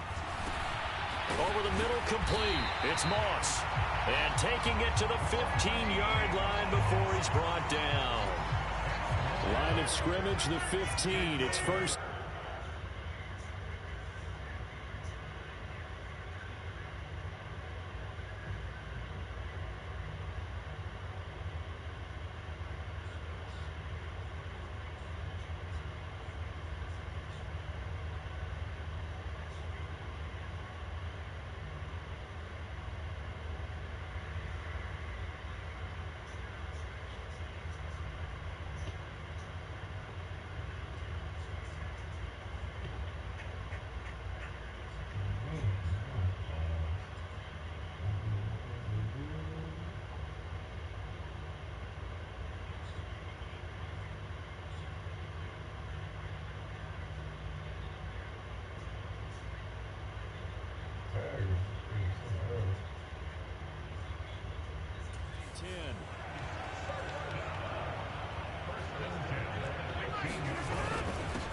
Over the middle, complete. It's Moss. And taking it to the 15-yard line before he's brought down. Line of scrimmage, the 15. It's first.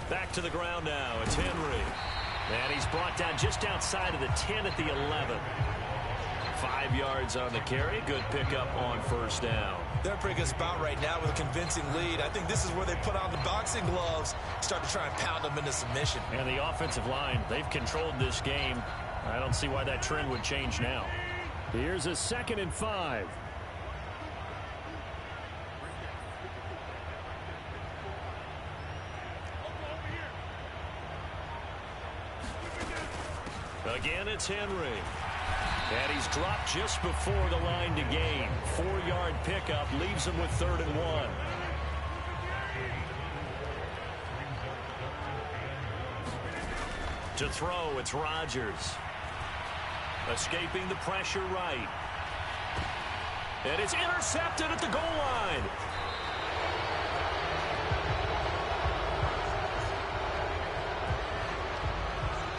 Back to the ground now. It's Henry. And he's brought down just outside of the 10 at the 11. 5 yards on the carry. Good pickup on first down. They're in a pretty good spot right now with a convincing lead. I think this is where they put on the boxing gloves, start to try and pound them into submission. And the offensive line, they've controlled this game. I don't see why that trend would change now. Here's a 2nd and 5. Again, it's Henry. And he's dropped just before the line to gain. 4-yard pickup leaves him with 3rd and 1. To throw, it's Rodgers. Escaping the pressure right. And it's intercepted at the goal line.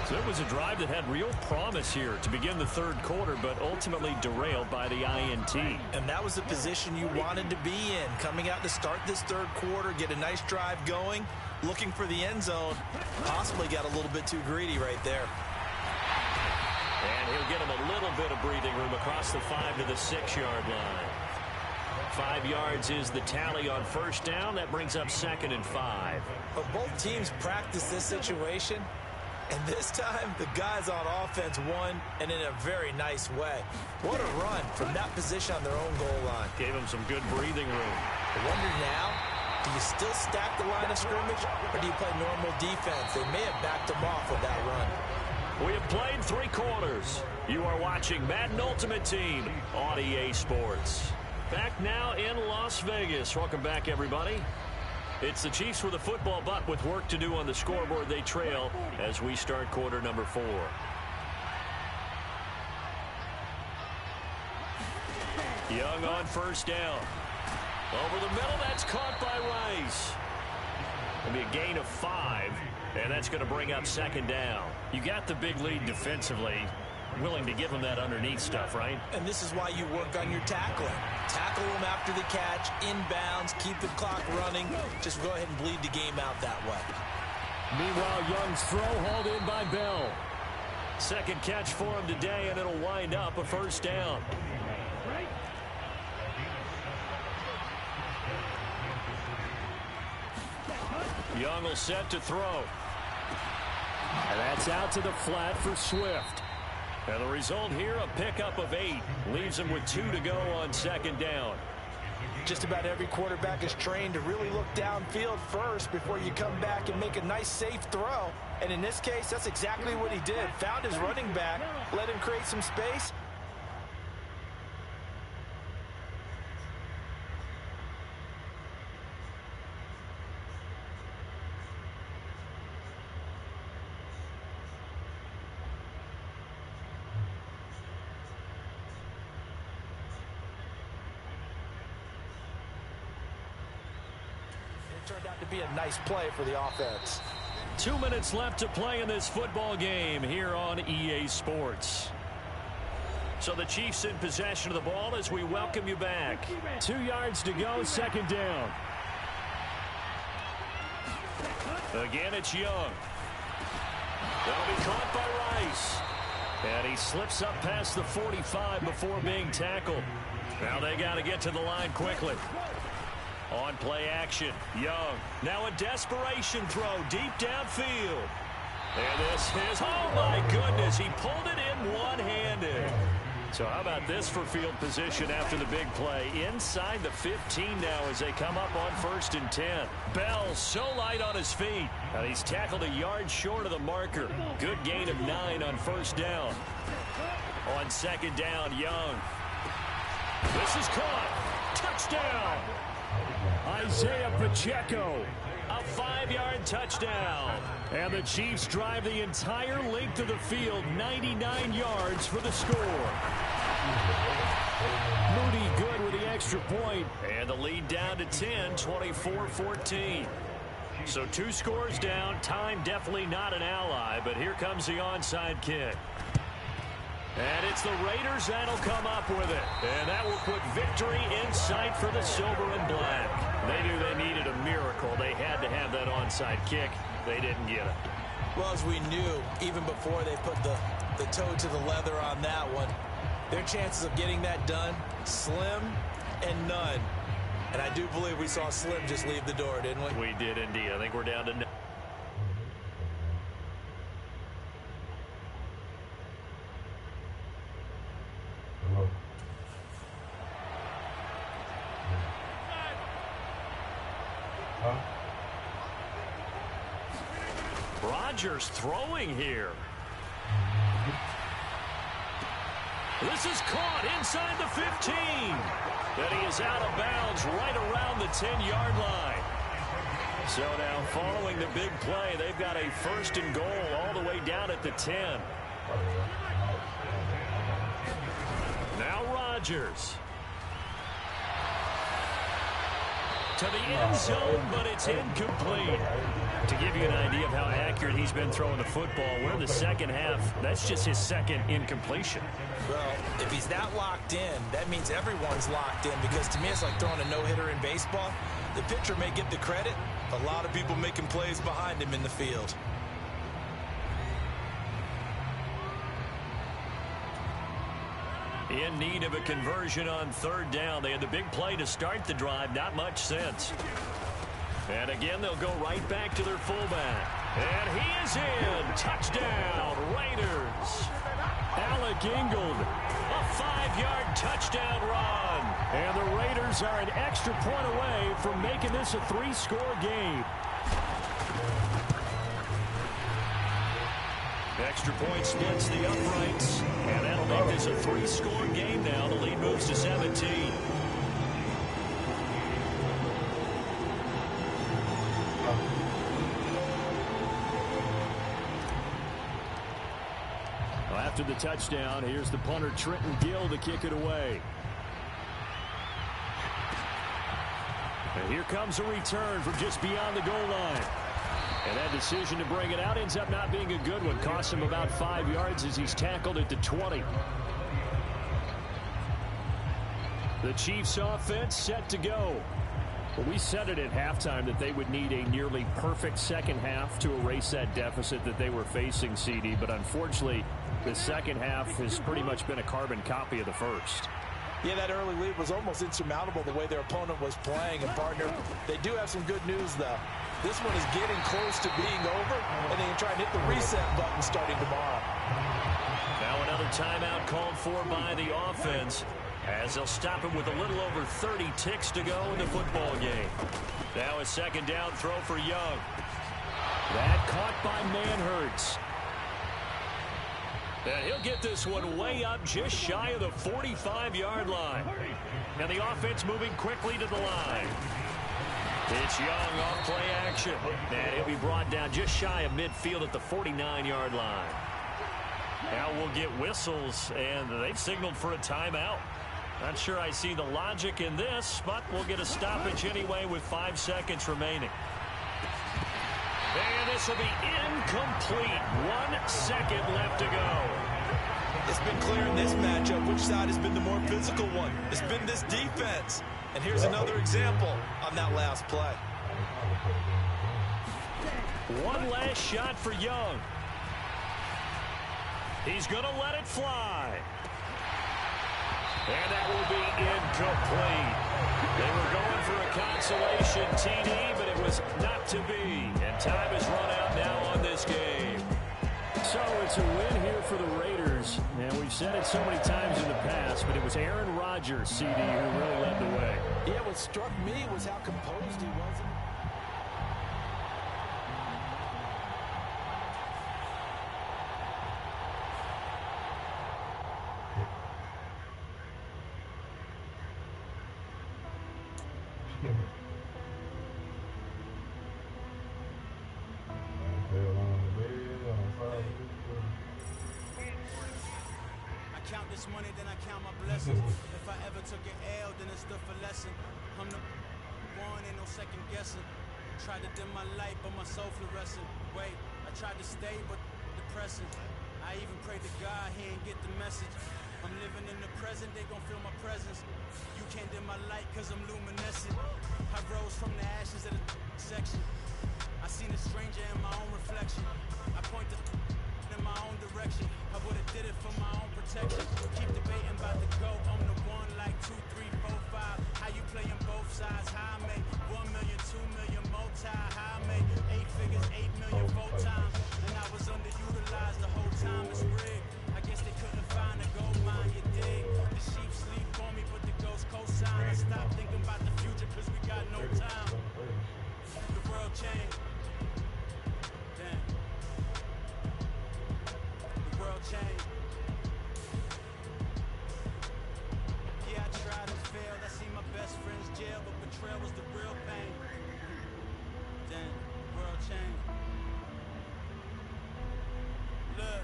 So it was a drive that had real promise here to begin the 3rd quarter, but ultimately derailed by the INT. And that was the position you wanted to be in. Coming out to start this 3rd quarter, get a nice drive going, looking for the end zone. Possibly got a little bit too greedy right there. And he'll get him a little bit of breathing room across the 5 to the 6-yard line. 5 yards is the tally on first down. That brings up 2nd and 5. But both teams practice this situation. And this time, the guys on offense won, and in a very nice way. What a run from that position on their own goal line. Gave them some good breathing room. I wonder now, do you still stack the line of scrimmage, or do you play normal defense? They may have backed them off with that run. We have played 3 quarters. You are watching Madden Ultimate Team on EA Sports. Back now in Las Vegas. Welcome back, everybody. It's the Chiefs with a football, but with work to do on the scoreboard, they trail as we start quarter number 4. Young on first down. Over the middle, that's caught by Rice. It'll be a gain of 5, and that's going to bring up 2nd down. You got the big lead defensively. Willing to give them that underneath stuff, right? And this is why you work on your tackling. Tackle them after the catch, inbounds, keep the clock running. Just go ahead and bleed the game out that way. Meanwhile, Young's throw hauled in by Bell. 2nd catch for him today, and it'll wind up a first down. Young will set to throw. And that's out to the flat for Swift. And the result here, a pickup of 8. Leaves him with 2 to go on 2nd down. Just about every quarterback is trained to really look downfield first before you come back and make a nice, safe throw. And in this case, that's exactly what he did. Found his running back, let him create some space. Turned out to be a nice play for the offense. 2 minutes left to play in this football game here on EA Sports. So the Chiefs in possession of the ball as we welcome you back. 2 yards to go, 2nd down. Again, it's Young. That'll be caught by Rice. And he slips up past the 45 before being tackled. Now they got to get to the line quickly. On play action, Young. Now a desperation throw deep downfield. And this is, oh my goodness, he pulled it in one-handed. So how about this for field position after the big play? Inside the 15 now as they come up on 1st and 10. Bell so light on his feet. And he's tackled a yard short of the marker. Good gain of 9 on first down. On 2nd down, Young. This is caught. Touchdown. Isaiah Pacheco, a 5-yard touchdown. And the Chiefs drive the entire length of the field, 99 yards for the score. Moody good with the extra point. And the lead down to 10, 24-14. So 2 scores down. Time definitely not an ally, but here comes the onside kick. And it's the Raiders that'll come up with it. And that will put victory in sight for the silver and black. They knew they needed a miracle. They had to have that onside kick. They didn't get it. Well, as we knew, even before they put the toe to the leather on that one, their chances of getting that done, slim and none. And I do believe we saw Slim just leave the door, didn't we? We did indeed. I think we're down to... Rodgers throwing here. This is caught inside the 15. Then he is out of bounds right around the 10-yard line. So now following the big play, they've got a first and goal all the way down at the 10. Now Rodgers. To the end zone, but it's incomplete. To give you an idea of how accurate he's been throwing the football, we're in the second half. That's just his second incompletion. Well, if he's that locked in, that means everyone's locked in, because to me it's like throwing a no-hitter in baseball. The pitcher may get the credit. A lot of people making plays behind him in the field. In need of a conversion on third down. They had the big play to start the drive. Not much sense. And again, they'll go right back to their fullback. And he is in. Touchdown, Raiders. Alec Ingold, a 5-yard touchdown run. And the Raiders are an extra point away from making this a 3-score game. Extra point splits the uprights, and that'll make this a 3-score game now. The lead moves to 17. Well, after the touchdown, here's the punter Trenton Gill to kick it away. And here comes a return from just beyond the goal line. And that decision to bring it out ends up not being a good one. Costs him about 5 yards as he's tackled at the 20. The Chiefs offense set to go. Well, we said it at halftime that they would need a nearly perfect second half to erase that deficit that they were facing, CD. But unfortunately, the second half has pretty much been a carbon copy of the first. Yeah, that early lead was almost insurmountable the way their opponent was playing. And, partner, they do have some good news, though. This one is getting close to being over, and they can try and hit the reset button starting tomorrow. Now another timeout called for by the offense, as they'll stop him with a little over 30 ticks to go in the football game. Now a second down throw for Young. That caught by Manhertz. And he'll get this one way up just shy of the 45-yard line. And the offense moving quickly to the line. It's Young off play action. And he'll be brought down just shy of midfield at the 49-yard line. Now we'll get whistles, and they've signaled for a timeout. Not sure I see the logic in this, but we'll get a stoppage anyway with 5 seconds remaining. And this will be incomplete. 1 second left to go. It's been clear in this matchup which side has been the more physical one. It's been this defense. And here's another example on that last play. One last shot for Young. He's going to let it fly. And that will be incomplete. They were going for a consolation TD, but it was not to be. And time has run out now on this game. So it's a win here for the Raiders. And we've said it so many times in the past, but it was Aaron Rodgers, CD, who really led the way. Yeah, what struck me was how composed he was. Money, then I count my blessings. If I ever took an L, then it's the for lesson. I'm the one, ain't no second guessing. Tried to dim my light, but my soul fluorescent. Wait, I tried to stay, but depressing. I even pray to God he ain't get the message. I'm living in the present, they gon' feel my presence. You can't dim my light cause I'm luminescent. I rose from the ashes of the section. I seen a stranger in my own reflection. I point the in my own direction. I would've did it for my own protection. Keep debating about the GOAT. I'm the one like 2, 3, 4, 5. How you playing both sides? How I make 1 million, 2 million multi. How I make 8 figures, 8 million 4 times. And I was underutilized the whole time. It's rigged. I guess they couldn't find a gold mine. You dig? The sheep sleep on me, but the ghost cosign. I stopped thinking about the future cause we got no time. The world changed. Damn. The world changed. Yeah, I tried and failed. I seen my best friends jail, but betrayal was the real pain. Damn, the world changed. Look,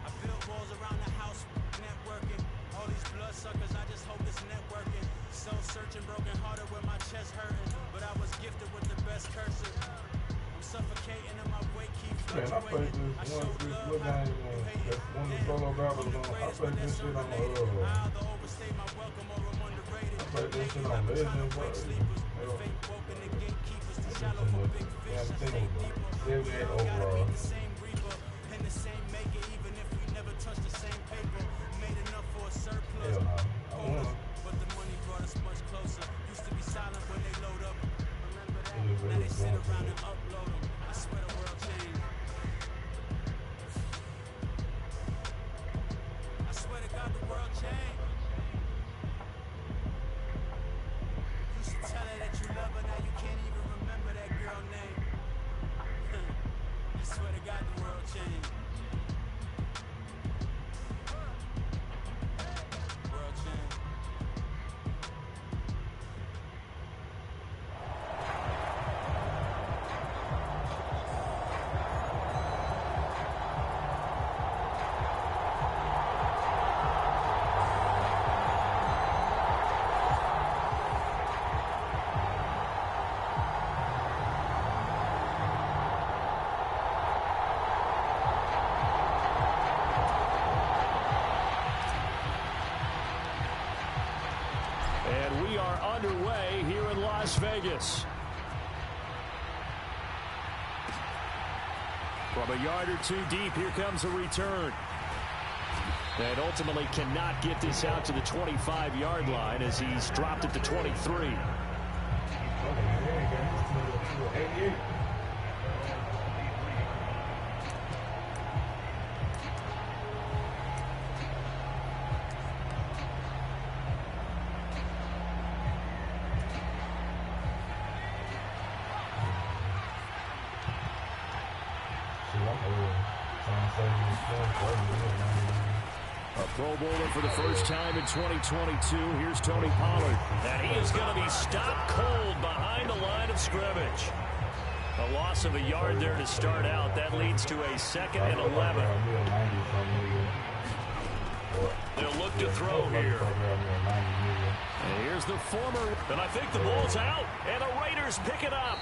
I built walls around the house, networking. All these bloodsuckers, I just hope it's networking. Soul searching, broken hearted with my chest hurting. But I was gifted with the best curses. I'm suffocating and my weight keeps fluctuating. I showed love, how you hate it. Damn, I'm the greatest, but that's unrelated. I either overstay my welcome or I'm underrated. Lately I've been trying to wake sleepers. Fake woke and the gatekeepers. Too shallow for big fish, I stay deeper. Gotta meet the same reaper and the same maker, even if we never touch the same paper. Made enough for a surplus. But the money brought us much closer. Used to be silent when they load up. Remember that? Now they sit around and upload them. I swear the world changed. I swear to God the world changed. You should tell her that you love her. Now you can't even remember that girl name. I swear to God the world changed. World changed. And we are underway here in Las Vegas. From a yard or two deep, here comes a return. And ultimately cannot get this out to the 25-yard line as he's dropped it to 23. A Pro Bowler for the first time in 2022. Here's Tony Pollard. And he is going to be stopped cold behind the line of scrimmage. A loss of a yard there to start out. That leads to a 2nd and 11. They'll look to throw here. And here's the former. And I think the ball's out. And the Raiders pick it up.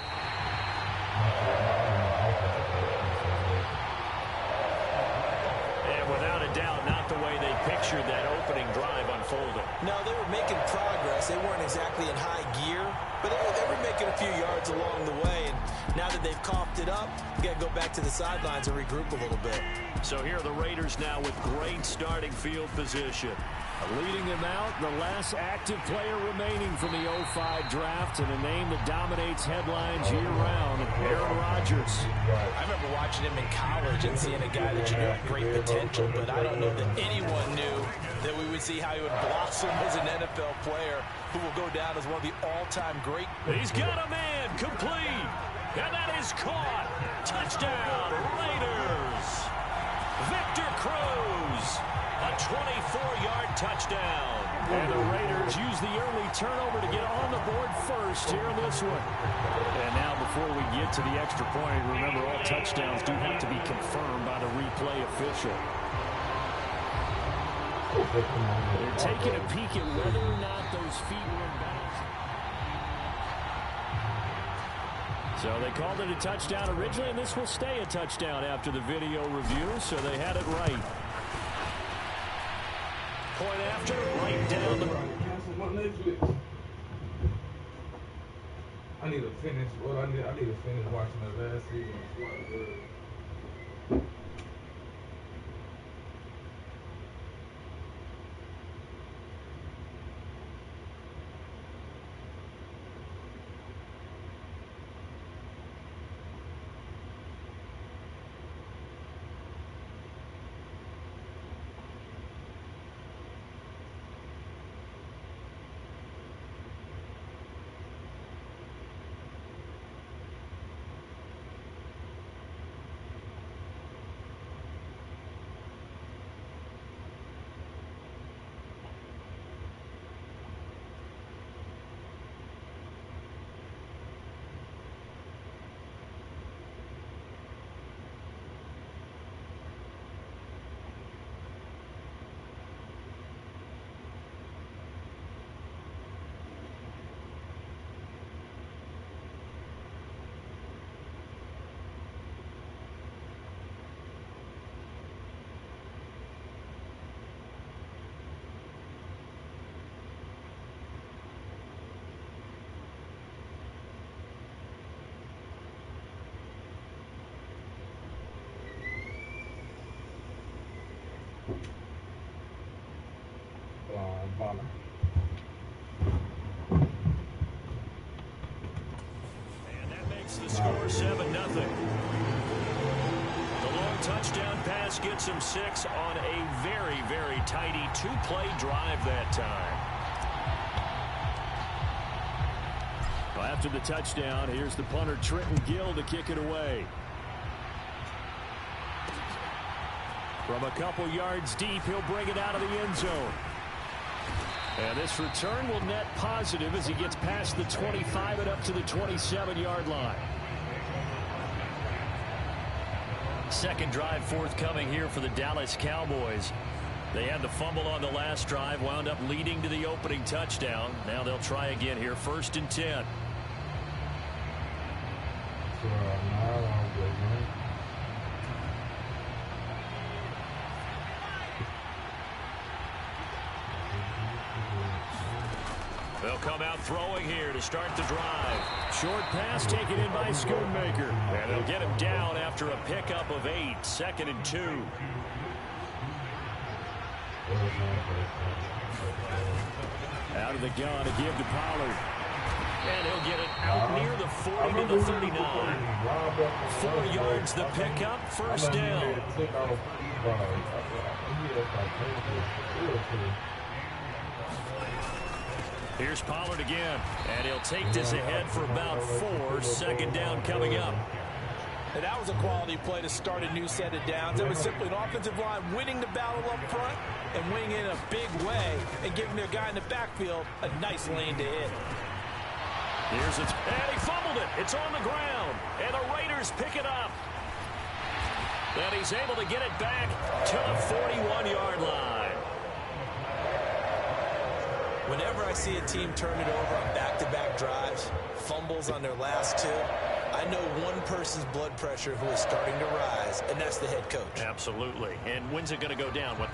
And without a doubt, not the way they pictured that opening drive unfolding. No, they were making progress. They weren't exactly in high gear, but they were making a few yards along the way. And now that they've coughed it up, you got to go back to the sidelines and regroup a little bit. So here are the Raiders now with great starting field position. Leading them out, the last active player remaining from the 05 draft, and a name that dominates headlines year-round, Aaron Rodgers. I remember watching him in college and seeing a guy that you knew had great potential, but I don't know that anyone knew that we would see how he would blossom as an NFL player who will go down as one of the all-time great. He's got a man complete, and that is caught. Touchdown, Raiders. Victor Cruz. A 24-yard touchdown. And the Raiders use the early turnover to get on the board first here in this one. And now before we get to the extra point, remember all touchdowns do have to be confirmed by the replay official. They're taking a peek at whether or not those feet were in bounds. So they called it a touchdown originally, and this will stay a touchdown after the video review, so they had it right. Point after, right down the... I need to finish. Well, I need to finish watching the last season. Bomber. And that makes the score 7-0. The long touchdown pass gets him 6 on a very, very tidy 2-play drive that time. Well, after the touchdown, here's the punter Trenton Gill to kick it away. From a couple yards deep, he'll bring it out of the end zone. And this return will net positive as he gets past the 25 and up to the 27-yard line. Second drive forthcoming here for the Dallas Cowboys. They had the fumble on the last drive, wound up leading to the opening touchdown. Now they'll try again here, 1st and 10. They'll come out throwing here to start the drive. Short pass taken in by Schoonmaker. And they'll get him down after a pickup of 8. 2nd and 2. Out of the gun to give to Pollard. And he'll get it out near the 40 to the 39. 4 yards the pickup, 1st down. Here's Pollard again, and he'll take this ahead for about 4. 2nd down coming up. And that was a quality play to start a new set of downs. It was simply an offensive line winning the battle up front and winning in a big way and giving their guy in the backfield a nice lane to hit. Here's it, and he fumbled it. It's on the ground, and the Raiders pick it up. And he's able to get it back to the 41-yard line. Whenever I see a team turn it over on back-to-back drives, fumbles on their last 2, I know one person's blood pressure who is starting to rise, and that's the head coach. Absolutely. And when's it going to go down? What?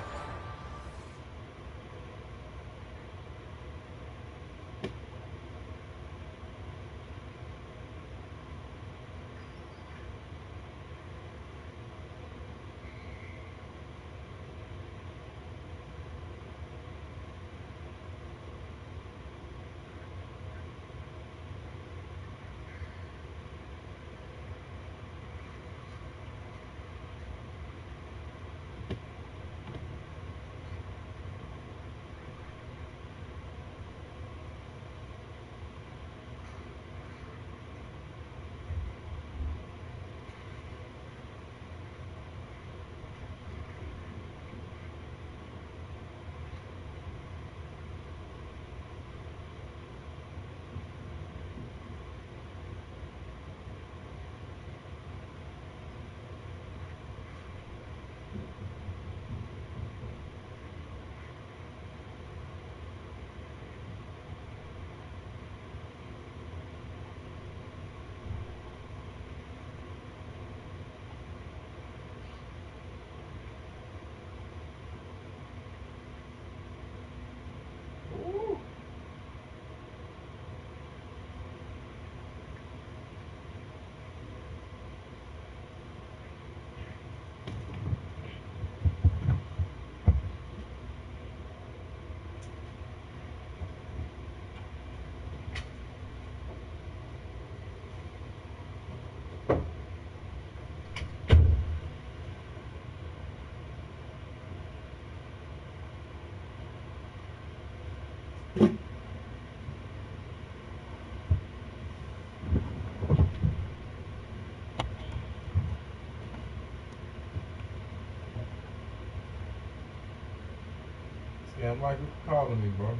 Scam like calling me, bro.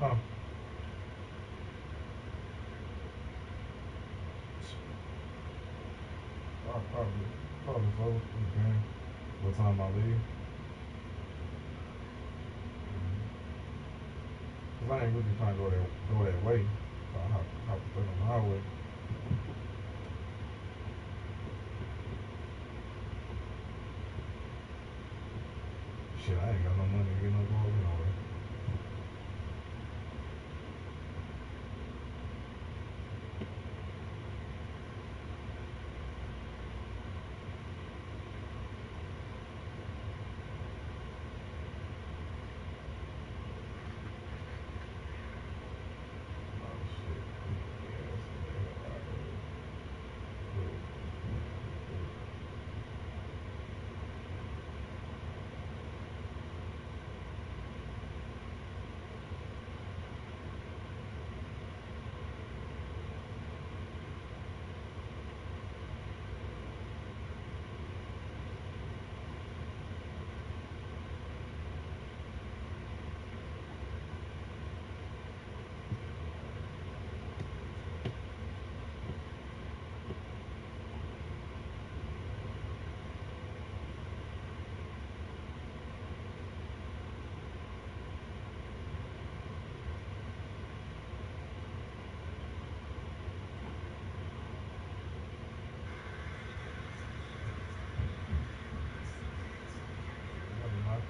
Huh. I'll probably vote again. What time I leave? Cause I ain't really trying to go that way. So I have to put on the highway. Shit, I ain't got no money to get no go over nowhere.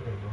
Bro.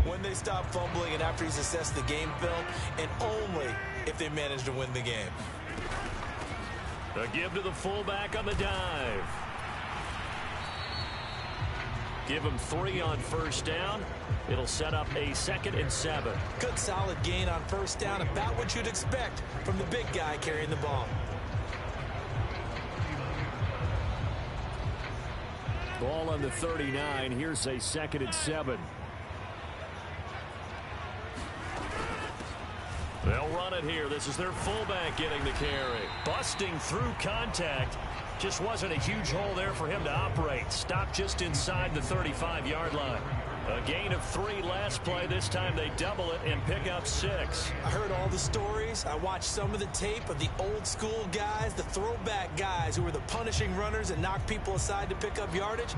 When they stop fumbling and after he's assessed the game film, and only if they manage to win the game. A give to the fullback on the dive. Give him 3 on first down. It'll set up a 2nd and 7. Good solid gain on first down, about what you'd expect from the big guy carrying the ball. Ball on the 39. Here's a 2nd and 7. They'll run it here. This is their fullback getting the carry. Busting through contact. Just wasn't a huge hole there for him to operate. Stopped just inside the 35-yard line. A gain of 3 last play. This time they double it and pick up 6. I heard all the stories. I watched some of the tape of the old school guys, the throwback guys who were the punishing runners and knocked people aside to pick up yardage.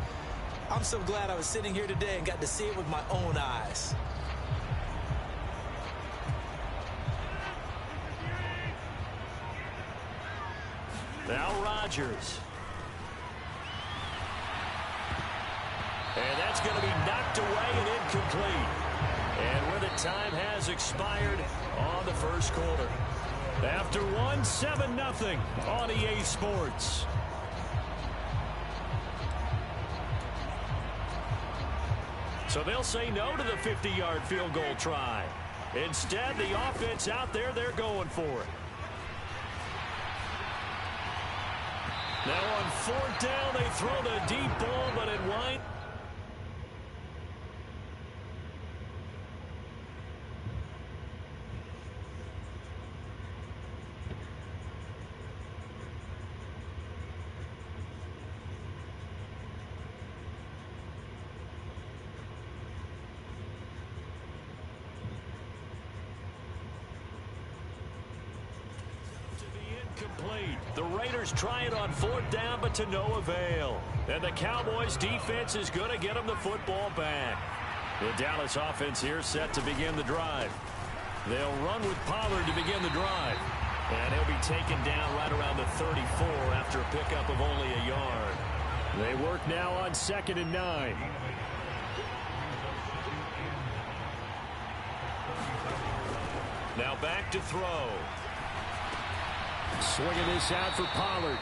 I'm so glad I was sitting here today and got to see it with my own eyes. Now Rodgers. And that's going to be knocked away and incomplete. And where the time has expired on the first quarter. After one, 7-0 on EA Sports. So they'll say no to the 50-yard field goal try. Instead, the offense out there, they're going for it. Now on 4th down, they throw the deep ball, but it winds. Complete. The Raiders try it on 4th down, but to no avail. And the Cowboys defense is going to get them the football back. The Dallas offense here set to begin the drive. They'll run with Pollard to begin the drive. And he'll be taken down right around the 34 after a pickup of only a yard. They work now on 2nd and 9. Now back to throw. Swinging this out for Pollard.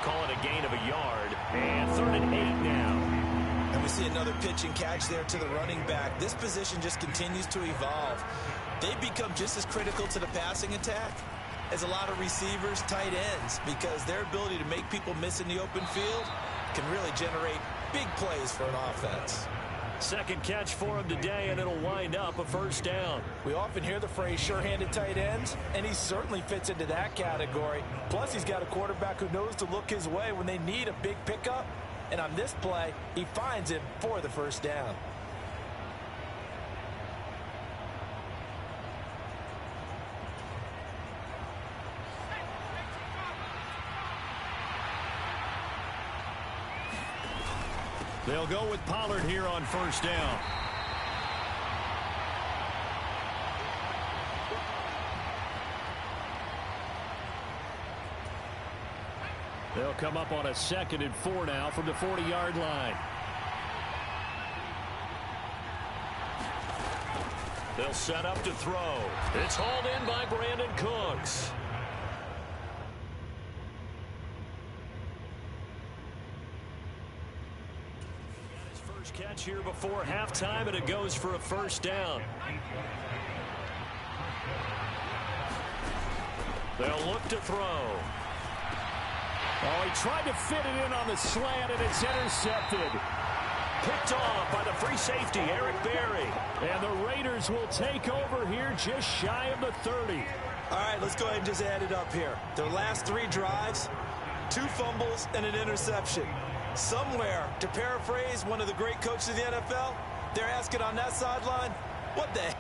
Call it a gain of a yard. And 3rd and 8 now. And we see another pitch and catch there to the running back. This position just continues to evolve. They become just as critical to the passing attack as a lot of receivers, tight ends, because their ability to make people miss in the open field can really generate big plays for an offense. Second catch for him today, and it'll wind up a 1st down. We often hear the phrase sure-handed tight ends, and he certainly fits into that category. Plus, he's got a quarterback who knows to look his way when they need a big pickup. And on this play, he finds him for the 1st down. They'll go with Pollard here on 1st down. They'll come up on a 2nd and 4 now from the 40-yard line. They'll set up to throw. It's hauled in by Brandon Cooks. Catch here before halftime, and it goes for a 1st down. They'll look to throw. Oh, he tried to fit it in on the slant, and it's intercepted. Picked off by the free safety, Eric Berry. And the Raiders will take over here just shy of the 30. All right, let's go ahead and just add it up here. Their last 3 drives, 2 fumbles and an interception. Somewhere, to paraphrase one of the great coaches of the NFL, they're asking on that sideline, what the heck?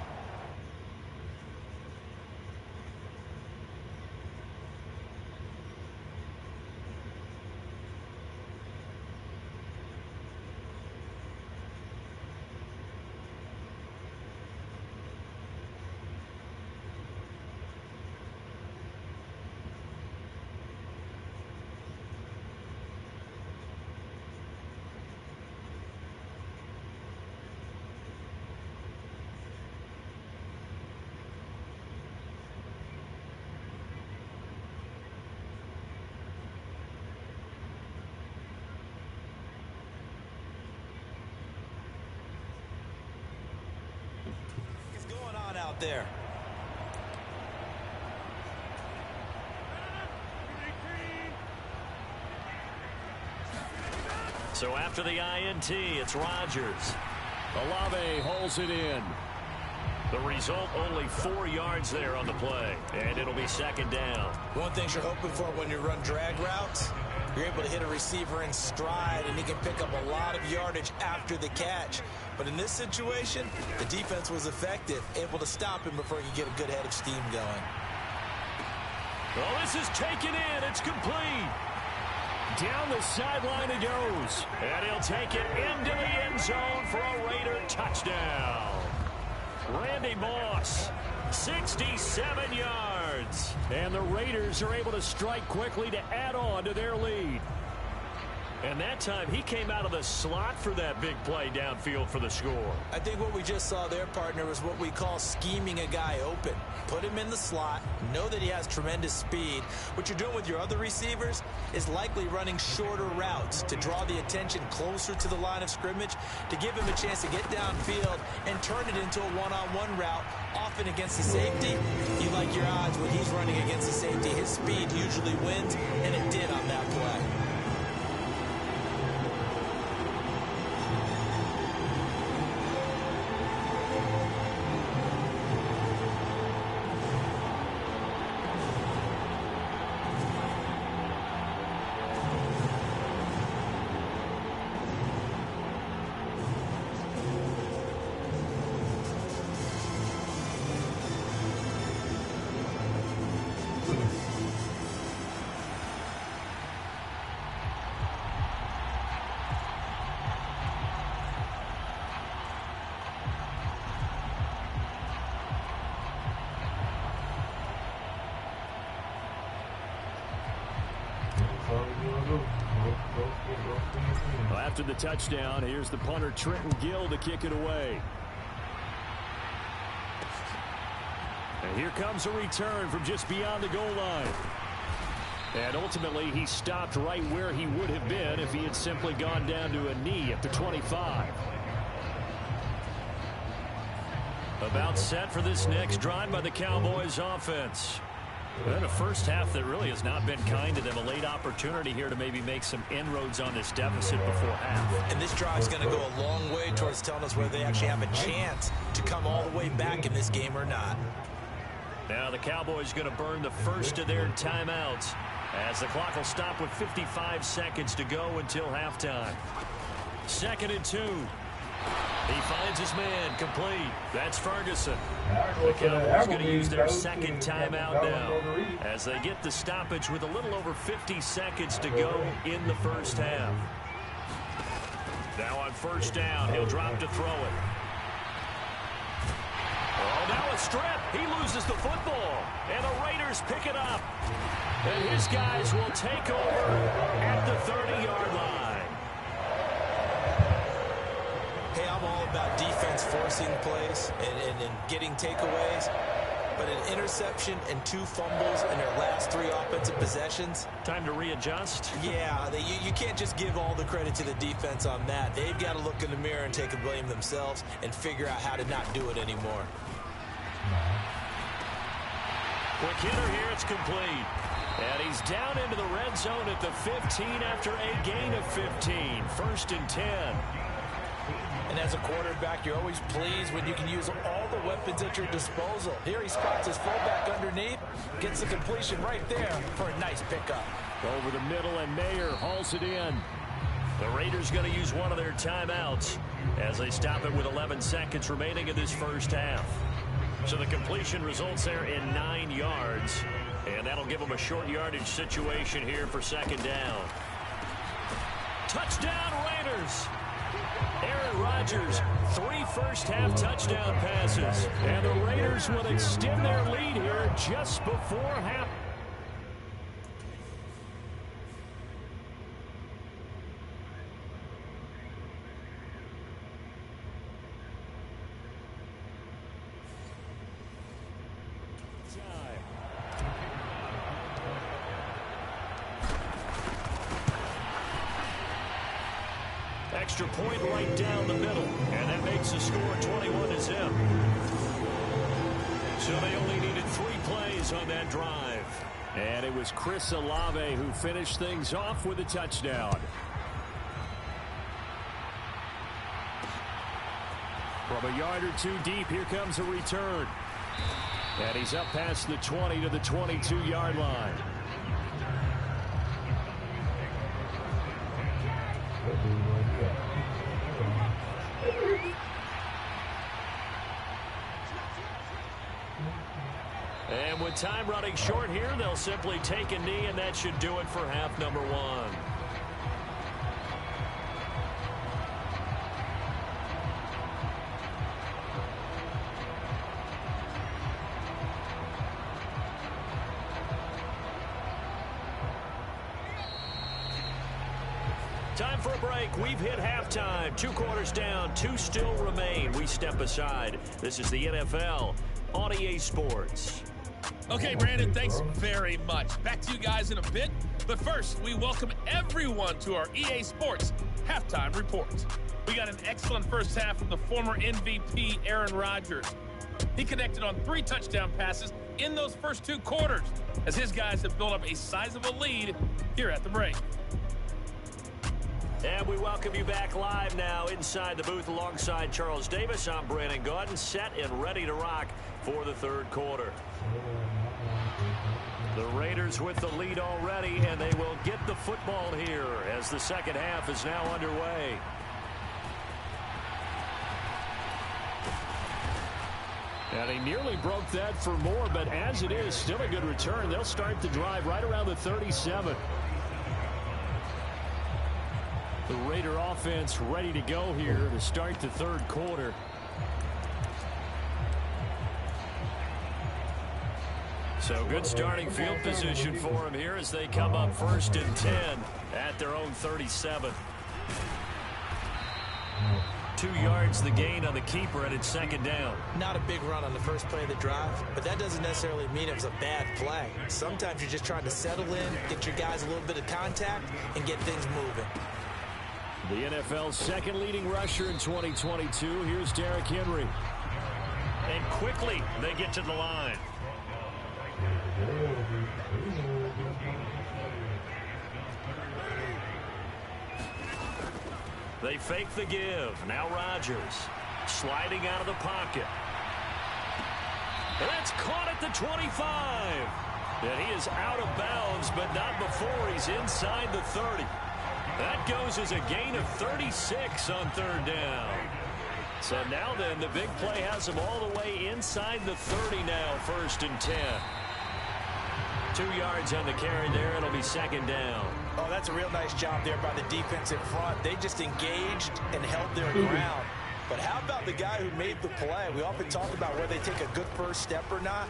Out there. So after the INT, it's Rodgers. Olave holds it in. The result, only 4 yards there on the play, and it'll be 2nd down. One thing you're hoping for when you run drag routes, You're able to hit a receiver in stride, and he can pick up a lot of yardage after the catch. But in this situation, the defense was effective, able to stop him before he could get a good head of steam going. Well, this is taken in. It's complete. Down the sideline it goes. And he'll take it into the end zone for a Raider touchdown. Randy Moss, 67 yards. And the Raiders are able to strike quickly to add on to their lead. And that time, he came out of the slot for that big play downfield for the score. I think what we just saw there, partner, was what we call scheming a guy open. Put him in the slot, know that he has tremendous speed. What you're doing with your other receivers is likely running shorter routes to draw the attention closer to the line of scrimmage, to give him a chance to get downfield and turn it into a one-on-one route, often against the safety. You like your odds when he's running against the safety. His speed usually wins, and it did on that play. Well, after the touchdown, here's the punter Trenton Gill to kick it away. And here comes a return from just beyond the goal line. And ultimately, he stopped right where he would have been if he had simply gone down to a knee at the 25. About set for this next drive by the Cowboys offense. And a first half that really has not been kind to them. A late opportunity here to maybe make some inroads on this deficit before half. And this drive is going to go a long way towards telling us whether they actually have a chance to come all the way back in this game or not. Now the Cowboys going to burn the first of their timeouts as the clock will stop with 55 seconds to go until halftime. 2nd and 2. He finds his man complete. That's Ferguson. The Cowboys going to use their second timeout now as they get the stoppage with a little over 50 seconds to go in the first half. Now on first down, he'll drop to throw it. Oh, now a strip. He loses the football, and the Raiders pick it up. And his guys will take over at the 30-yard line. Hey, I'm all about defense forcing plays and getting takeaways. But an interception and 2 fumbles in their last 3 offensive possessions. Time to readjust. Yeah, you can't just give all the credit to the defense on that. They've got to look in the mirror and take a blame themselves and figure out how to not do it anymore. Quick hitter here, it's complete. And he's down into the red zone at the 15 after a gain of 15. 1st and 10. And as a quarterback, you're always pleased when you can use all the weapons at your disposal. Here he spots his fullback underneath, gets the completion right there for a nice pickup. Over the middle, and Mayer hauls it in. The Raiders going to use one of their timeouts as they stop it with 11 seconds remaining in this first half. So the completion results there in 9 yards, and that'll give them a short yardage situation here for 2nd down. Touchdown, Raiders! Aaron Rodgers, 3 first-half touchdown passes. And the Raiders will extend their lead here just before half. Extra point right down the middle, and that makes the score 21-0. So they only needed 3 plays on that drive. And it was Chris Olave who finished things off with a touchdown. From a yard or 2 deep, here comes a return. And he's up past the 20 to the 22-yard line. And with time running short here, they'll simply take a knee, and that should do it for half number one. Time for a break. We've hit halftime. 2 quarters down. 2 still remain. We step aside. This is the NFL on EA Sports. Okay, Brandon, thanks very much. Back to you guys in a bit. But first, we welcome everyone to our EA Sports Halftime Report. We got an excellent first half from the former MVP, Aaron Rodgers. He connected on 3 touchdown passes in those first 2 quarters, as his guys have built up a sizable lead here at the break. And we welcome you back live now inside the booth alongside Charles Davis. I'm Brandon Gaudin, set and ready to rock for the third quarter. The Raiders with the lead already, and they will get the football here as the second half is now underway. And he nearly broke that for more, but as it is, still a good return. They'll start the drive right around the 37. The Raider offense ready to go here to start the third quarter. So good starting field position for them here as they come up 1st and 10 at their own 37. 2 yards the gain on the keeper, and it's second down. Not a big run on the first play of the drive, but that doesn't necessarily mean it was a bad play. Sometimes you're just trying to settle in, get your guys a little bit of contact, and get things moving. The NFL's second leading rusher in 2022. Here's Derrick Henry. And quickly they get to the line. They fake the give. Now Rodgers sliding out of the pocket. And that's caught at the 25. And he is out of bounds, but not before he's inside the 30. That goes as a gain of 36 on third down. So now then, the big play has him all the way inside the 30 now, 1st and 10. 2 yards on the carry there. It'll be second down. Oh, that's a real nice job there by the defense in front. They just engaged and held their ground. But how about the guy who made the play? We often talk about whether they take a good first step or not.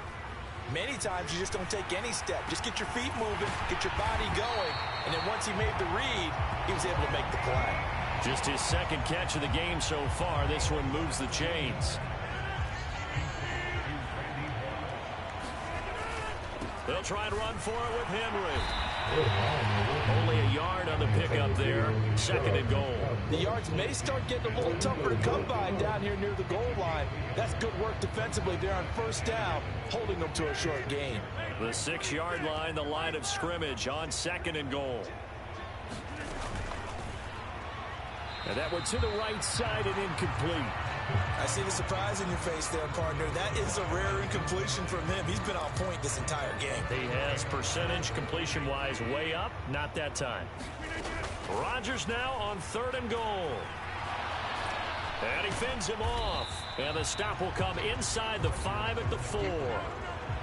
Many times you just don't take any step. Just get your feet moving, get your body going, and then once he made the read, he was able to make the play. Just his second catch of the game so far. This one moves the chains. They'll try and run for it with Henry. Only a yard on the pickup there. 2nd and goal. The yards may start getting a little tougher to come by down here near the goal line. That's good work defensively there on 1st down, holding them to a short gain. The 6-yard line, the line of scrimmage on 2nd and goal. And that one to the right side and incomplete. I see the surprise in your face there, partner. That is a rare incompletion from him. He's been on point this entire game. He has percentage completion-wise way up. Not that time. Rodgers now on 3rd and goal. And he fends him off. And the stop will come inside the 5 at the 4.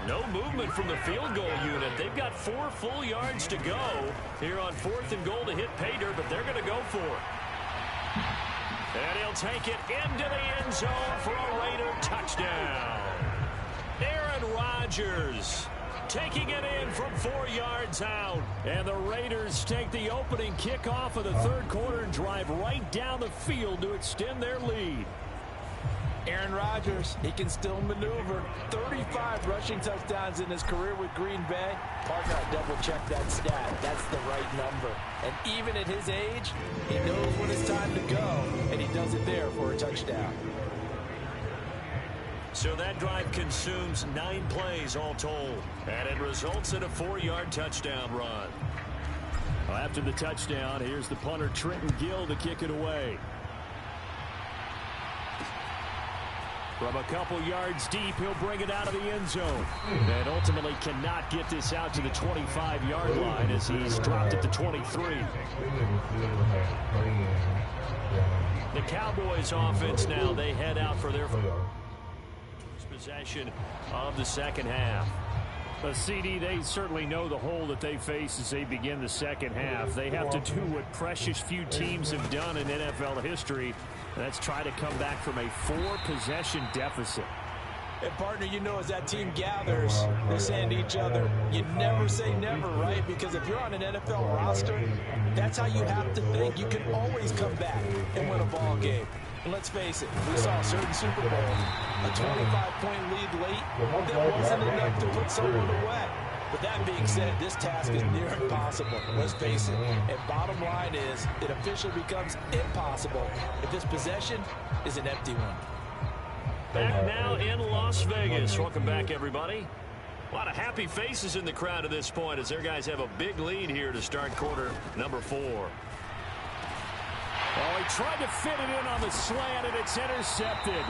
No movement from the field goal unit. They've got 4 full yards to go here on 4th and goal to hit pay dirt, but they're going to go for it. And he'll take it into the end zone for a Raider touchdown. Aaron Rodgers taking it in from 4 yards out. And the Raiders take the opening kickoff of the third quarter and drive right down the field to extend their lead. Aaron Rodgers, he can still maneuver. 35 rushing touchdowns in his career with Green Bay. Partner, I double-checked that stat. That's the right number. And even at his age, he knows when it's time to go, and he does it there for a touchdown. So that drive consumes 9 plays all told, and it results in a 4-yard touchdown run. Well, after the touchdown, here's the punter Trenton Gill to kick it away. From a couple yards deep, he'll bring it out of the end zone. And ultimately cannot get this out to the 25-yard line as he's dropped it to 23. The Cowboys offense now, they head out for their possession of the second half. But CD, they certainly know the hole that they face as they begin the second half. They have to do what precious few teams have done in NFL history. That's try to come back from a 4-possession deficit. And, partner, you know, as that team gathers, they're saying to each other, you never say never, right? Because if you're on an NFL roster, that's how you have to think. You can always come back and win a ball game. And let's face it, we saw a certain Super Bowl, a 25-point lead late, that wasn't enough to put someone away. But that being said, this task is near impossible. Let's face it. And bottom line is, it officially becomes impossible if this possession is an empty one. Back now in Las Vegas. Welcome back, everybody. A lot of happy faces in the crowd at this point as their guys have a big lead here to start quarter number 4. Oh, he tried to fit it in on the slant, and it's intercepted.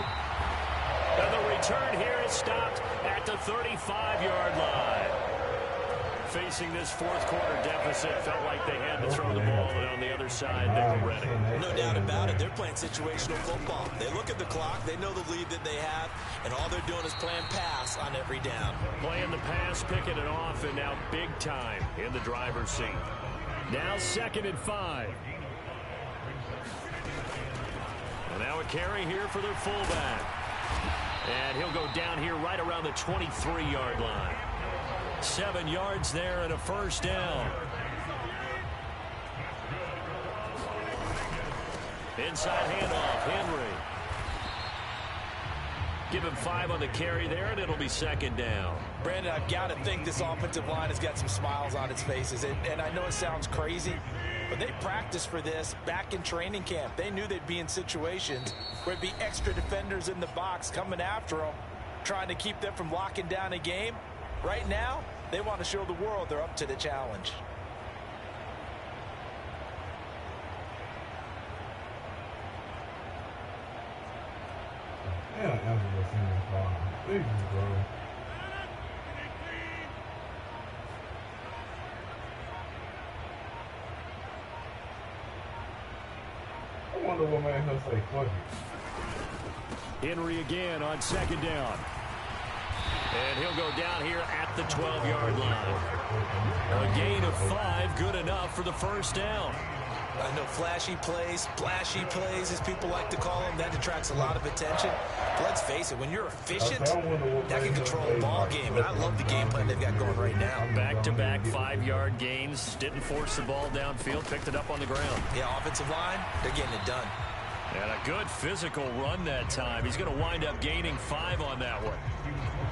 And the return here is stopped at the 35-yard line. Facing this fourth quarter deficit, felt like they had to throw the ball, and on the other side, they were ready. No doubt about it. They're playing situational football. They look at the clock. They know the lead that they have, and all they're doing is playing pass on every down. Playing the pass, picking it off, and now big time in the driver's seat. Now 2nd and 5. And now a carry here for their fullback. And he'll go down here right around the 23-yard line. 7 yards there and a first down. Inside handoff, Henry. Give him 5 on the carry there, and it'll be 2nd down. Brandon, I've got to think this offensive line has got some smiles on its faces. And I know it sounds crazy, but they practiced for this back in training camp. They knew they'd be in situations where there'd be extra defenders in the box coming after them, trying to keep them from locking down a game. Right now, they want to show the world they're up to the challenge. Yeah, Angela Simmons fine. Jesus, bro. I wonder what made her say fuck it. Henry again on 2nd down. And he'll go down here at the 12-yard line. A gain of 5, good enough for the first down. I know flashy plays, splashy plays, as people like to call them, that attracts a lot of attention. But let's face it, when you're efficient, that can control a ball game. And I love the game plan they've got going right now. Back-to-back 5-yard gains. Didn't force the ball downfield. Picked it up on the ground. Yeah, offensive line, they're getting it done. And a good physical run that time. He's going to wind up gaining 5 on that one.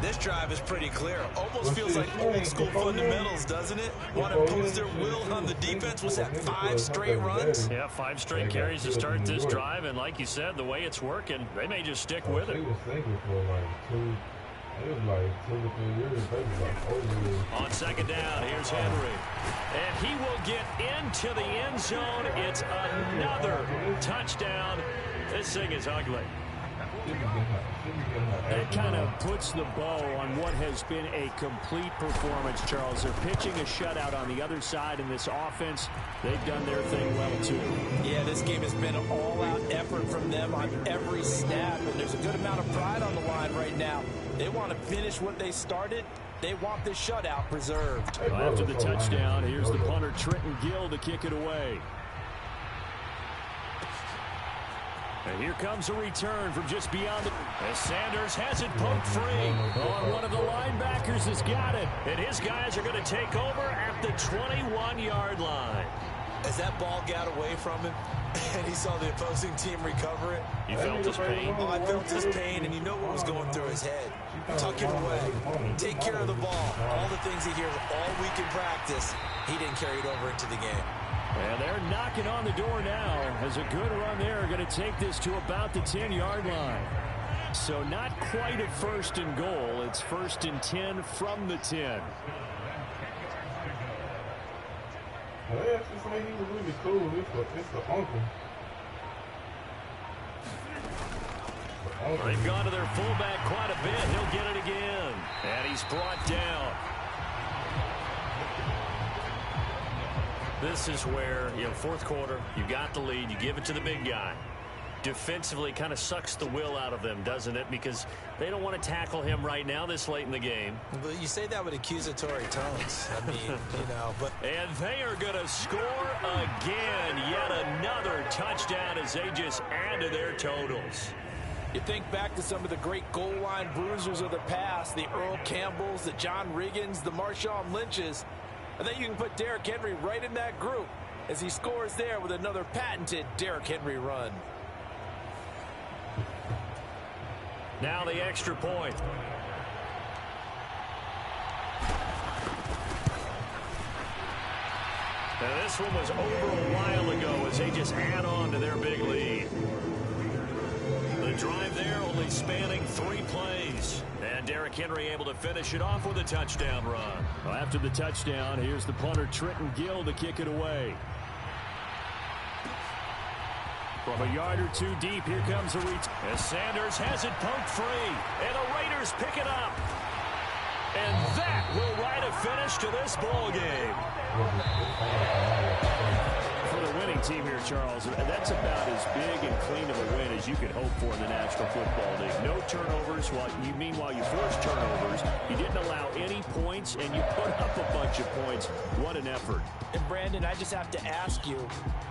This drive is pretty clear. Almost feels like old school fundamentals, doesn't it? Want to impose their will on the defense. Was that 5 straight runs? Yeah, 5 straight carries to start this drive. And like you said, the way it's working, they may just stick with it. He was thinking for like 2 to 3 years. They was like 4 years. On 2nd down, here's Henry. And he will get into the end zone. It's another touchdown. This thing is ugly. That kind of puts the bow on what has been a complete performance, Charles. They're pitching a shutout on the other side in this offense. They've done their thing well, too. Yeah, this game has been an all-out effort from them on every snap, and there's a good amount of pride on the line right now. They want to finish what they started. They want this shutout preserved. Well, after the touchdown, here's the punter, Trenton Gill, to kick it away. And here comes a return from just beyond the... As Sanders has it poked free. On one of the linebackers has got it. And his guys are going to take over at the 21-yard line. As that ball got away from him and he saw the opposing team recover it. You felt his pain? Oh, I felt his pain, and you know what was going through his head. Tuck him away. Take care of the ball. All the things he hears all week in practice, he didn't carry it over into the game. And they're knocking on the door now. As a good run there, going to take this to about the 10-yard line. So not quite a 1st and goal. It's 1st and 10 from the 10. Well, they actually say he was really cool. It's the uncle. The They've gone to their fullback quite a bit. He'll get it again. And he's brought down. This is where, fourth quarter, you got the lead. You give it to the big guy. Defensively kind of sucks the will out of them, doesn't it? Because they don't want to tackle him right now this late in the game. But you say that with accusatory tones. I mean, but... And they are going to score again. Yet another touchdown as they just add to their totals. You think back to some of the great goal line bruisers of the past, the Earl Campbells, the John Riggins, the Marshawn Lynches. I think you can put Derrick Henry right in that group as he scores there with another patented Derrick Henry run. Now the extra point. Now this one was over a while ago as they just add on to their big lead. The drive there only spanning 3 plays. And Derrick Henry able to finish it off with a touchdown run. Well, after the touchdown, here's the punter Trenton Gill to kick it away. From a yard or 2 deep, here comes a reach. As Sanders has it poked free. And the Raiders pick it up. And that will write a finish to this ball game. For the winning team here, Charles, that's about as big and clean of a win as you could hope for in the National Football League. No turnovers. Meanwhile, you forced turnovers. You didn't allow any points, and you put up a bunch of points. What an effort. And, Brandon, I just have to ask you,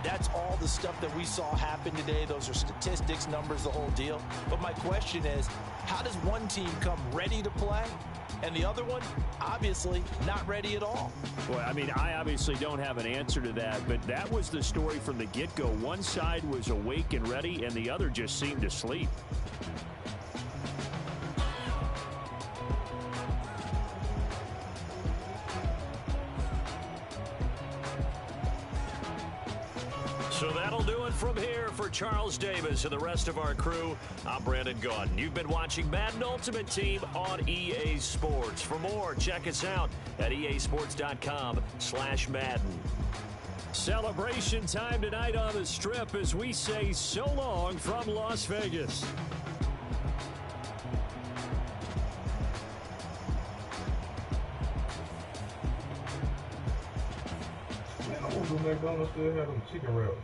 that's all the stuff that we saw happen today. Those are statistics, numbers, the whole deal. But my question is, how does one team come ready to play and the other one, obviously, not ready at all? Well, I mean, I obviously don't have an answer to that, but that was the story from the get-go. One side was awake and ready, and the other just seemed to sleep. So that'll do it from here for Charles Davis and the rest of our crew. I'm Brandon Gaudin. You've been watching Madden Ultimate Team on EA Sports. For more, check us out at easports.com/Madden. Celebration time tonight on the Strip as we say so long from Las Vegas. Man, I wonder if McDonald's still have them chicken wraps.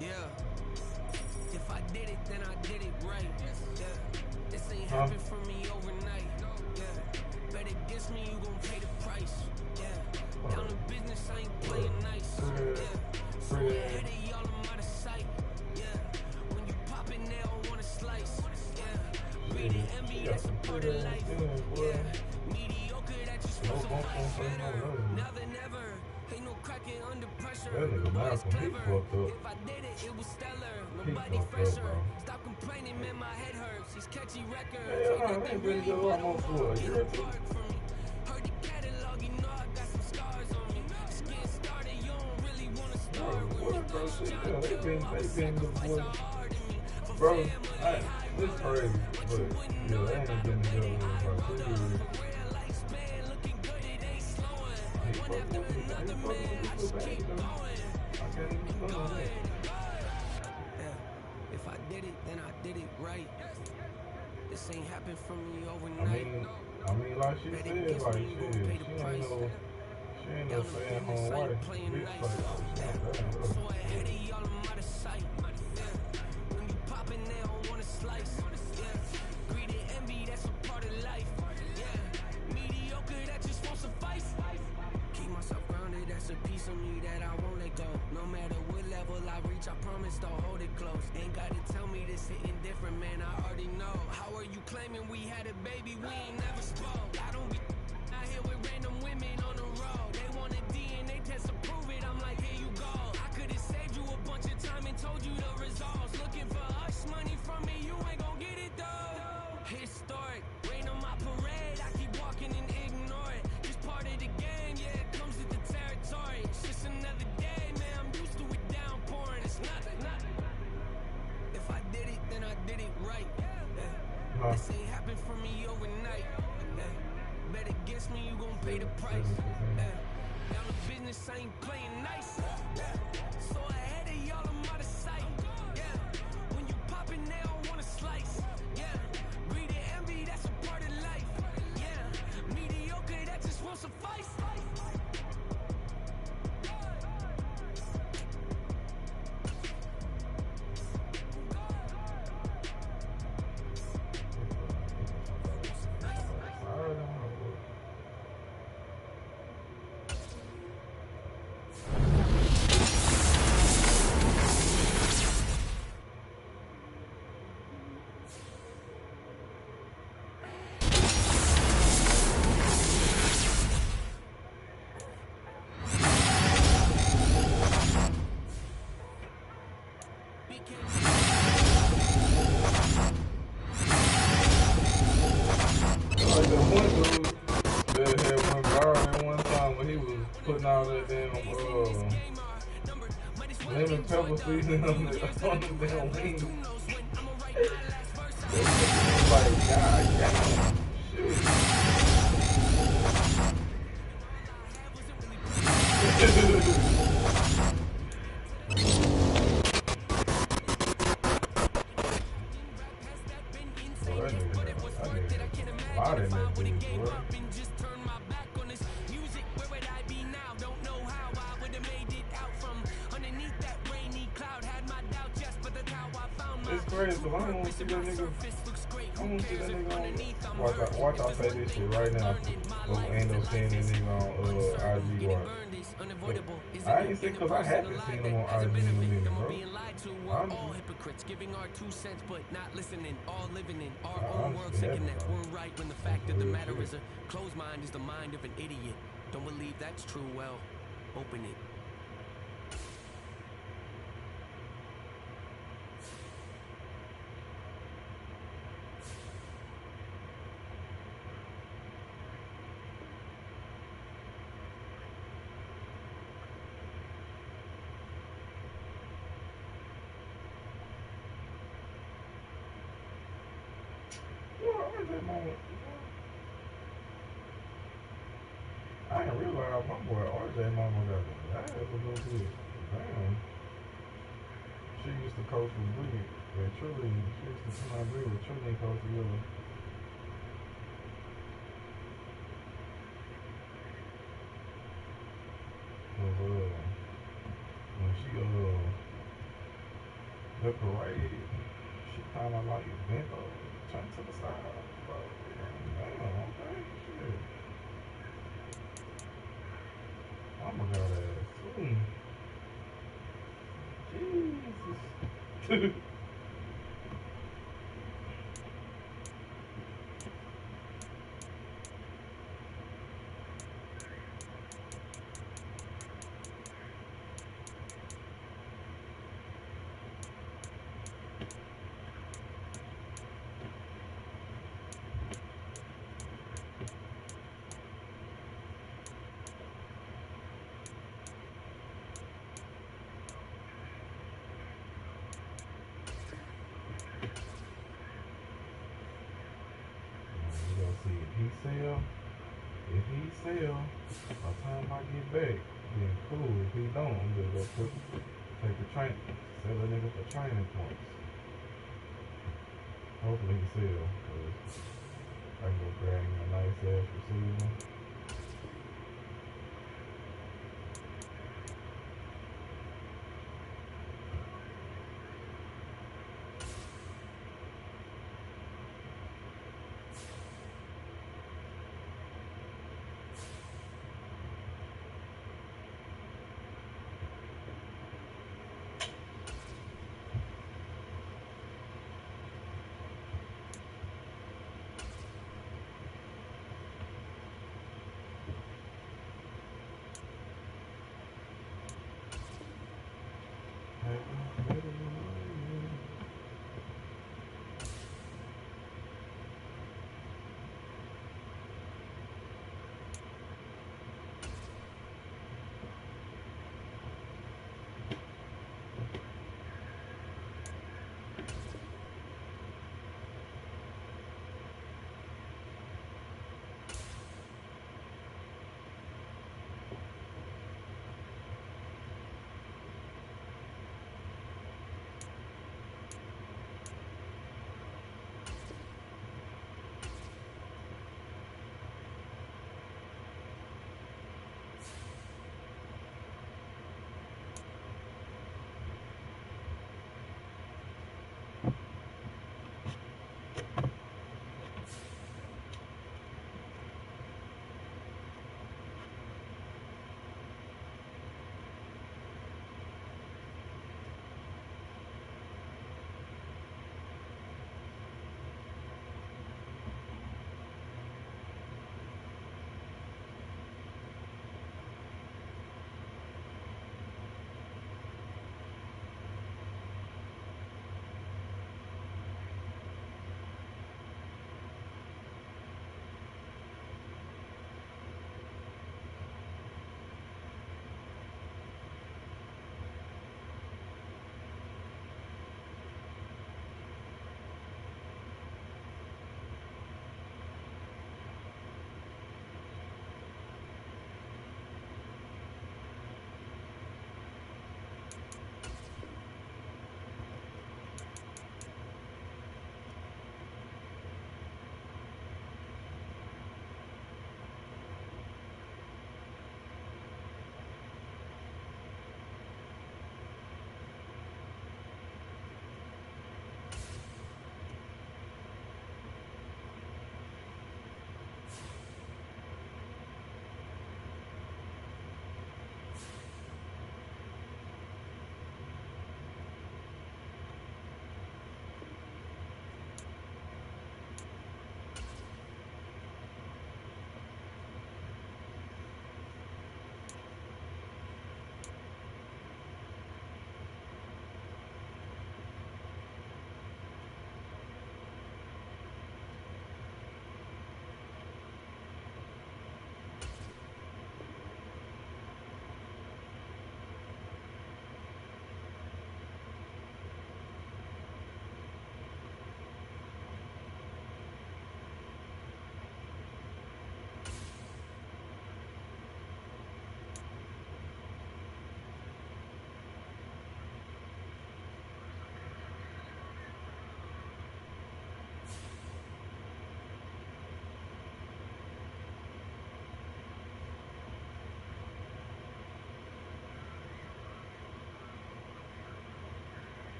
Yeah. If I did it, then I did it right. Yeah. This ain't happen for me overnight. Yeah. Better diss me, you gon' pay the price. Yeah. Down to business, I ain't playing nice. Yeah. So ahead of y'all, I'm out of sight. Yeah. When you pop in, they don't wanna slice. Yeah. Greedy envy, that's a part of life. Yeah. Mediocre, that just supposed to fight better. Now than ever. Ain't no cracking under pressure. Always clever. If I did it, it was stellar. Nobody fresher. Stop complaining, man, my head hurts. These catchy records. Ain't nothing really but a park for me. Heard the catalog, you know I got some scars on me. Just getting started, you don't really want to start with me. John Kill, I was sacrificing hard in me. Bro, it's crazy, but yeah, they ain't been together in about 2 years. If I did it, then I did it right. This ain't happened for me overnight. I mean, like she said, like she ain't no stay-at-home wife. So ahead of y'all, I'm out of sight. When you poppin', they don't wanna slice. Greed and envy, that's a part of life. Mediocre, that just won't suffice. Keep myself grounded, that's a piece of me that I won't let go. No matter what level I reach, I promise to hold it close. Ain't gotta tell me this hitting different, man, I already know. How are you claiming we had a baby, we ain't never spoke? I don't be out here with random women on the road. They want a DNA test to prove it, I'm like, here you go. I could've saved you a bunch of time and told you the results. Looking for hush money from me, you ain't gon' get it though. Historic, rain on my parade, I keep walking and ignore it. Just part of the game, yeah, it comes with the territory. It's just another day, man, I'm used to it downpouring. It's nothing. If I did it, then I did it right. Yeah. Huh? This ain't happened for me overnight. Bet against me, you gon' pay the price. Y'all the business ain't playing nice. So ahead of y'all, I'm out of sight. When you poppin', they don't wanna slice. Greed and envy, that's a part of life. Mediocre, that just won't suffice. Lemon pepper seasoning on the damn wings. Like, God damn. It's crazy because I don't want to see that nigga. I don't want to see that nigga on. Watch I say this shit right now. So ain't no seeing that nigga on IG watch. I ain't see because I haven't seen him on IG in a minute, bro. All hypocrites giving our 2 cents but not listening, all living in our own world, thinking that we're right when the fact of the matter is a closed mind is the mind of an idiot. Don't believe that's true, well, open it. I didn't realize my boy RJ mama got the ass a little bit. Damn. She used to coach with Bree. And Truly, she used to come out Bree with Truly and coach together. When she, the parade, she kind of like bent over, turned to the side. Like, damn, okay, shit. Oh my God, ass. Jesus. If he sell, by the time I get back, then cool. If he don't, I'm just gonna take the train, sell a nigga for training points. Hopefully he sell, cause I can go grab me a nice ass receiver.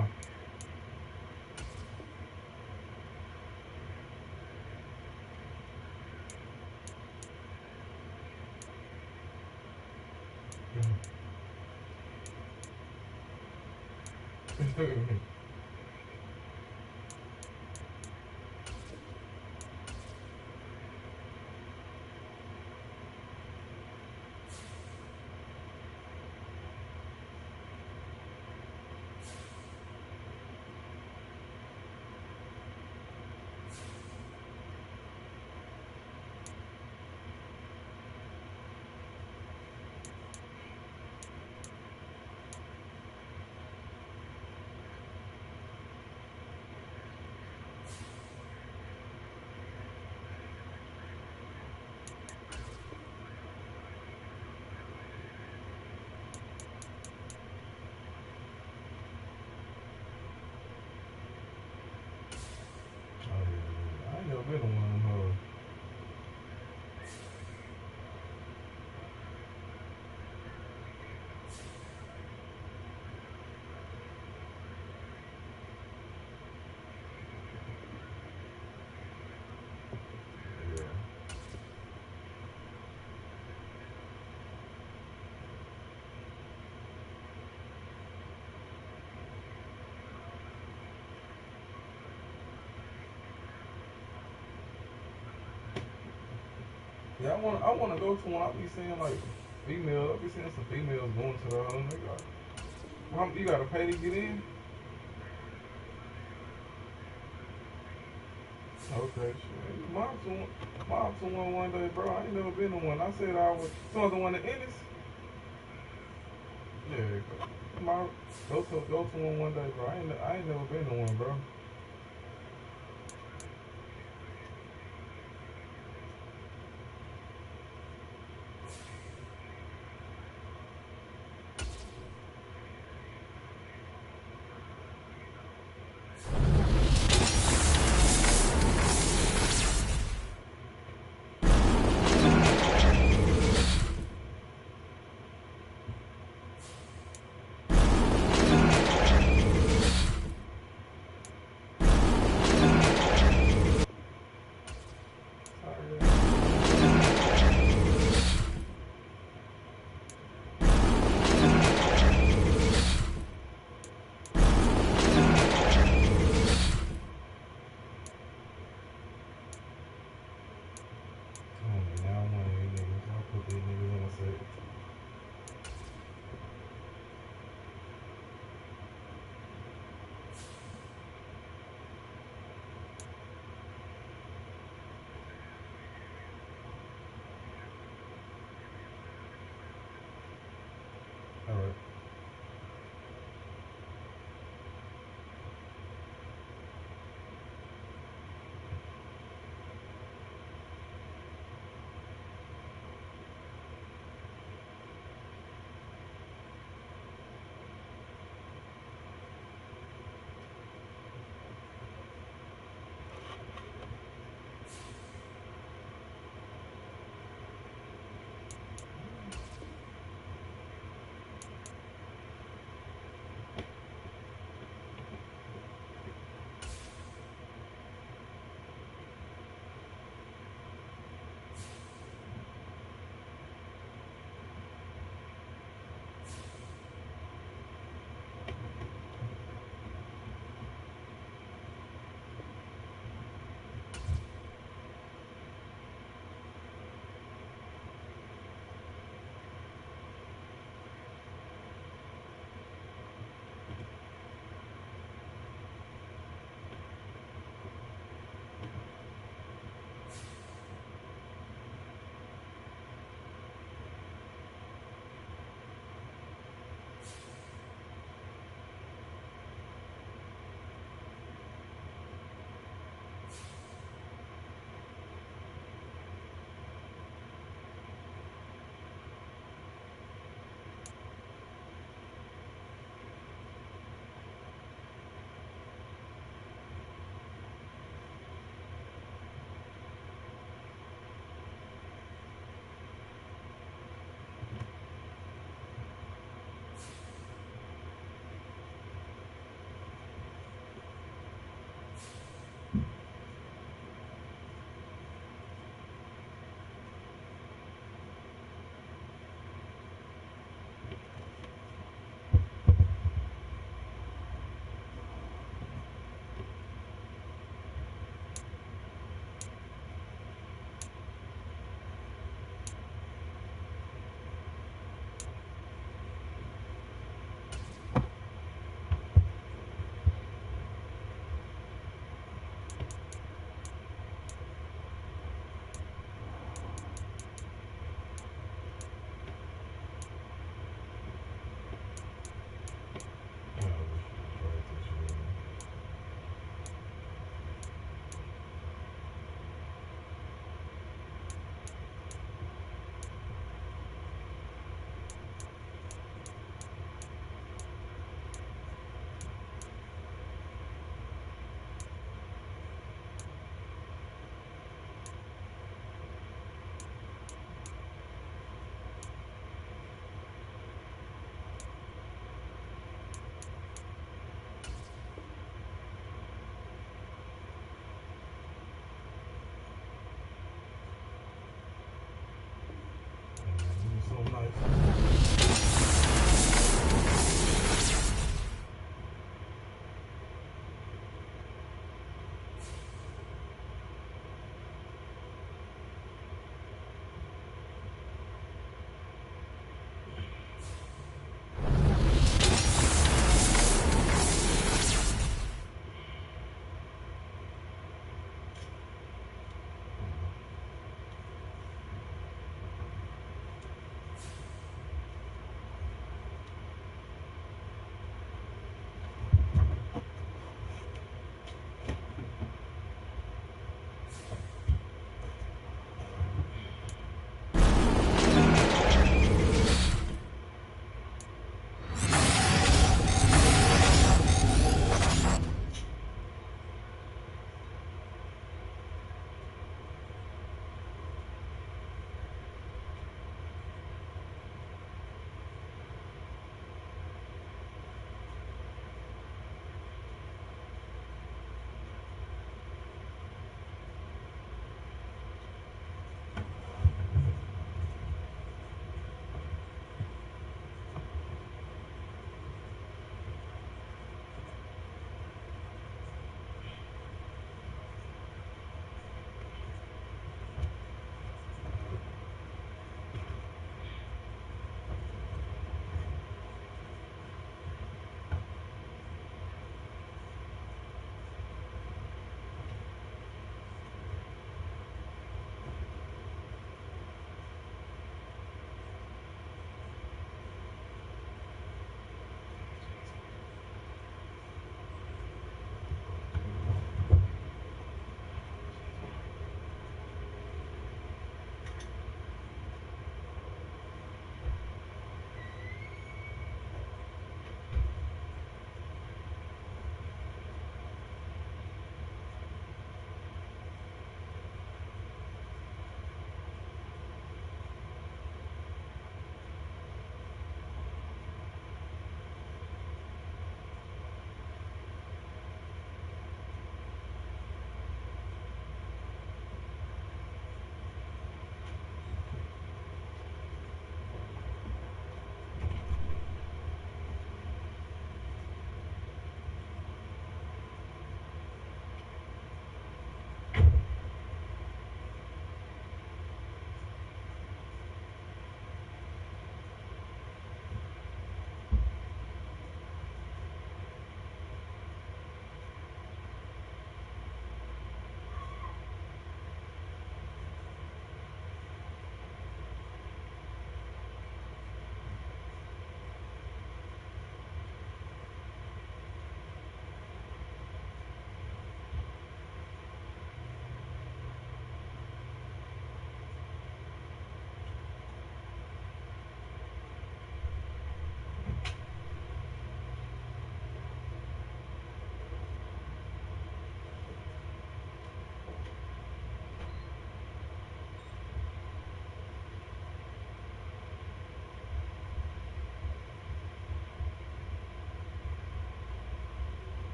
I ain't never been to one of them hoes. Yeah, I wanna go to one. I be seeing like females. I be seeing some females going to the other. You gotta pay to get in. Okay, sure. Mom to one day, bro. I ain't never been to one. I said I was. So the one in Ennis. Yeah, mom, go to one day, bro. I ain't never been to one, bro.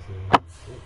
team. Ooh.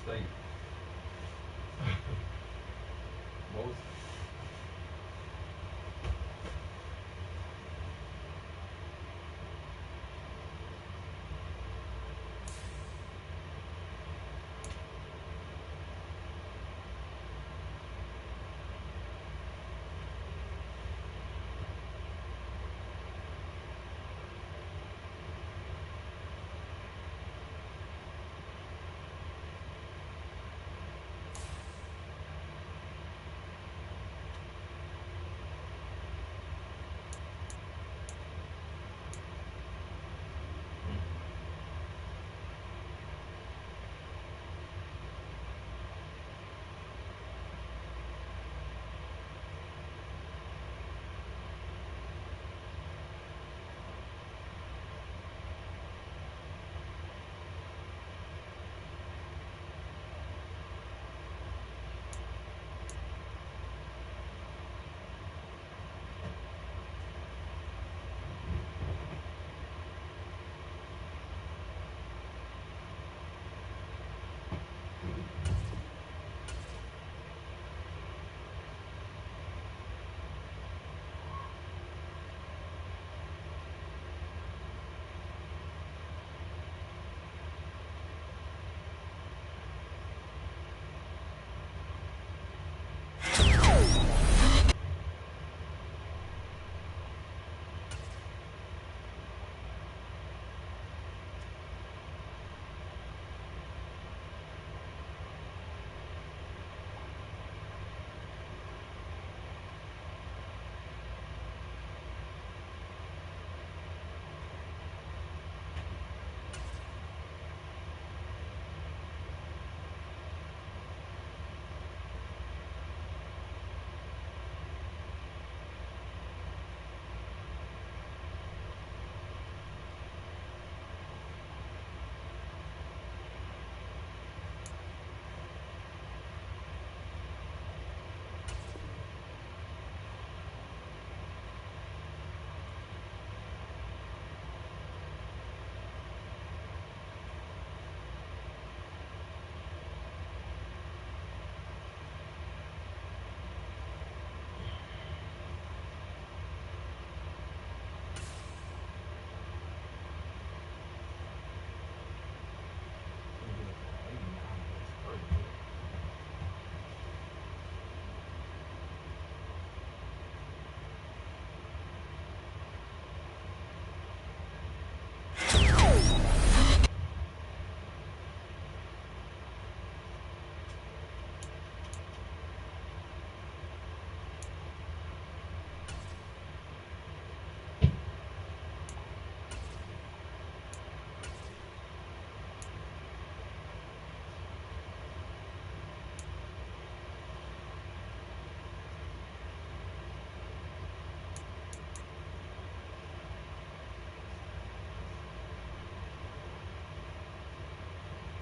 State. Most.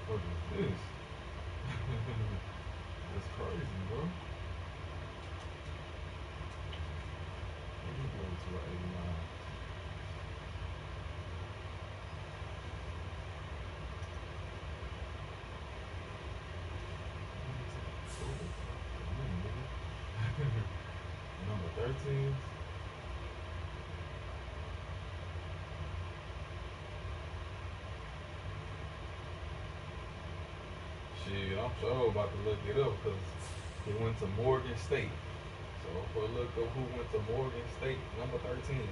What is this? That's crazy, bro. Let me go to an 89. Number 13. Shit, I'm sure about to look it up because he went to Morgan State. So if I look up who went to Morgan State, number 13.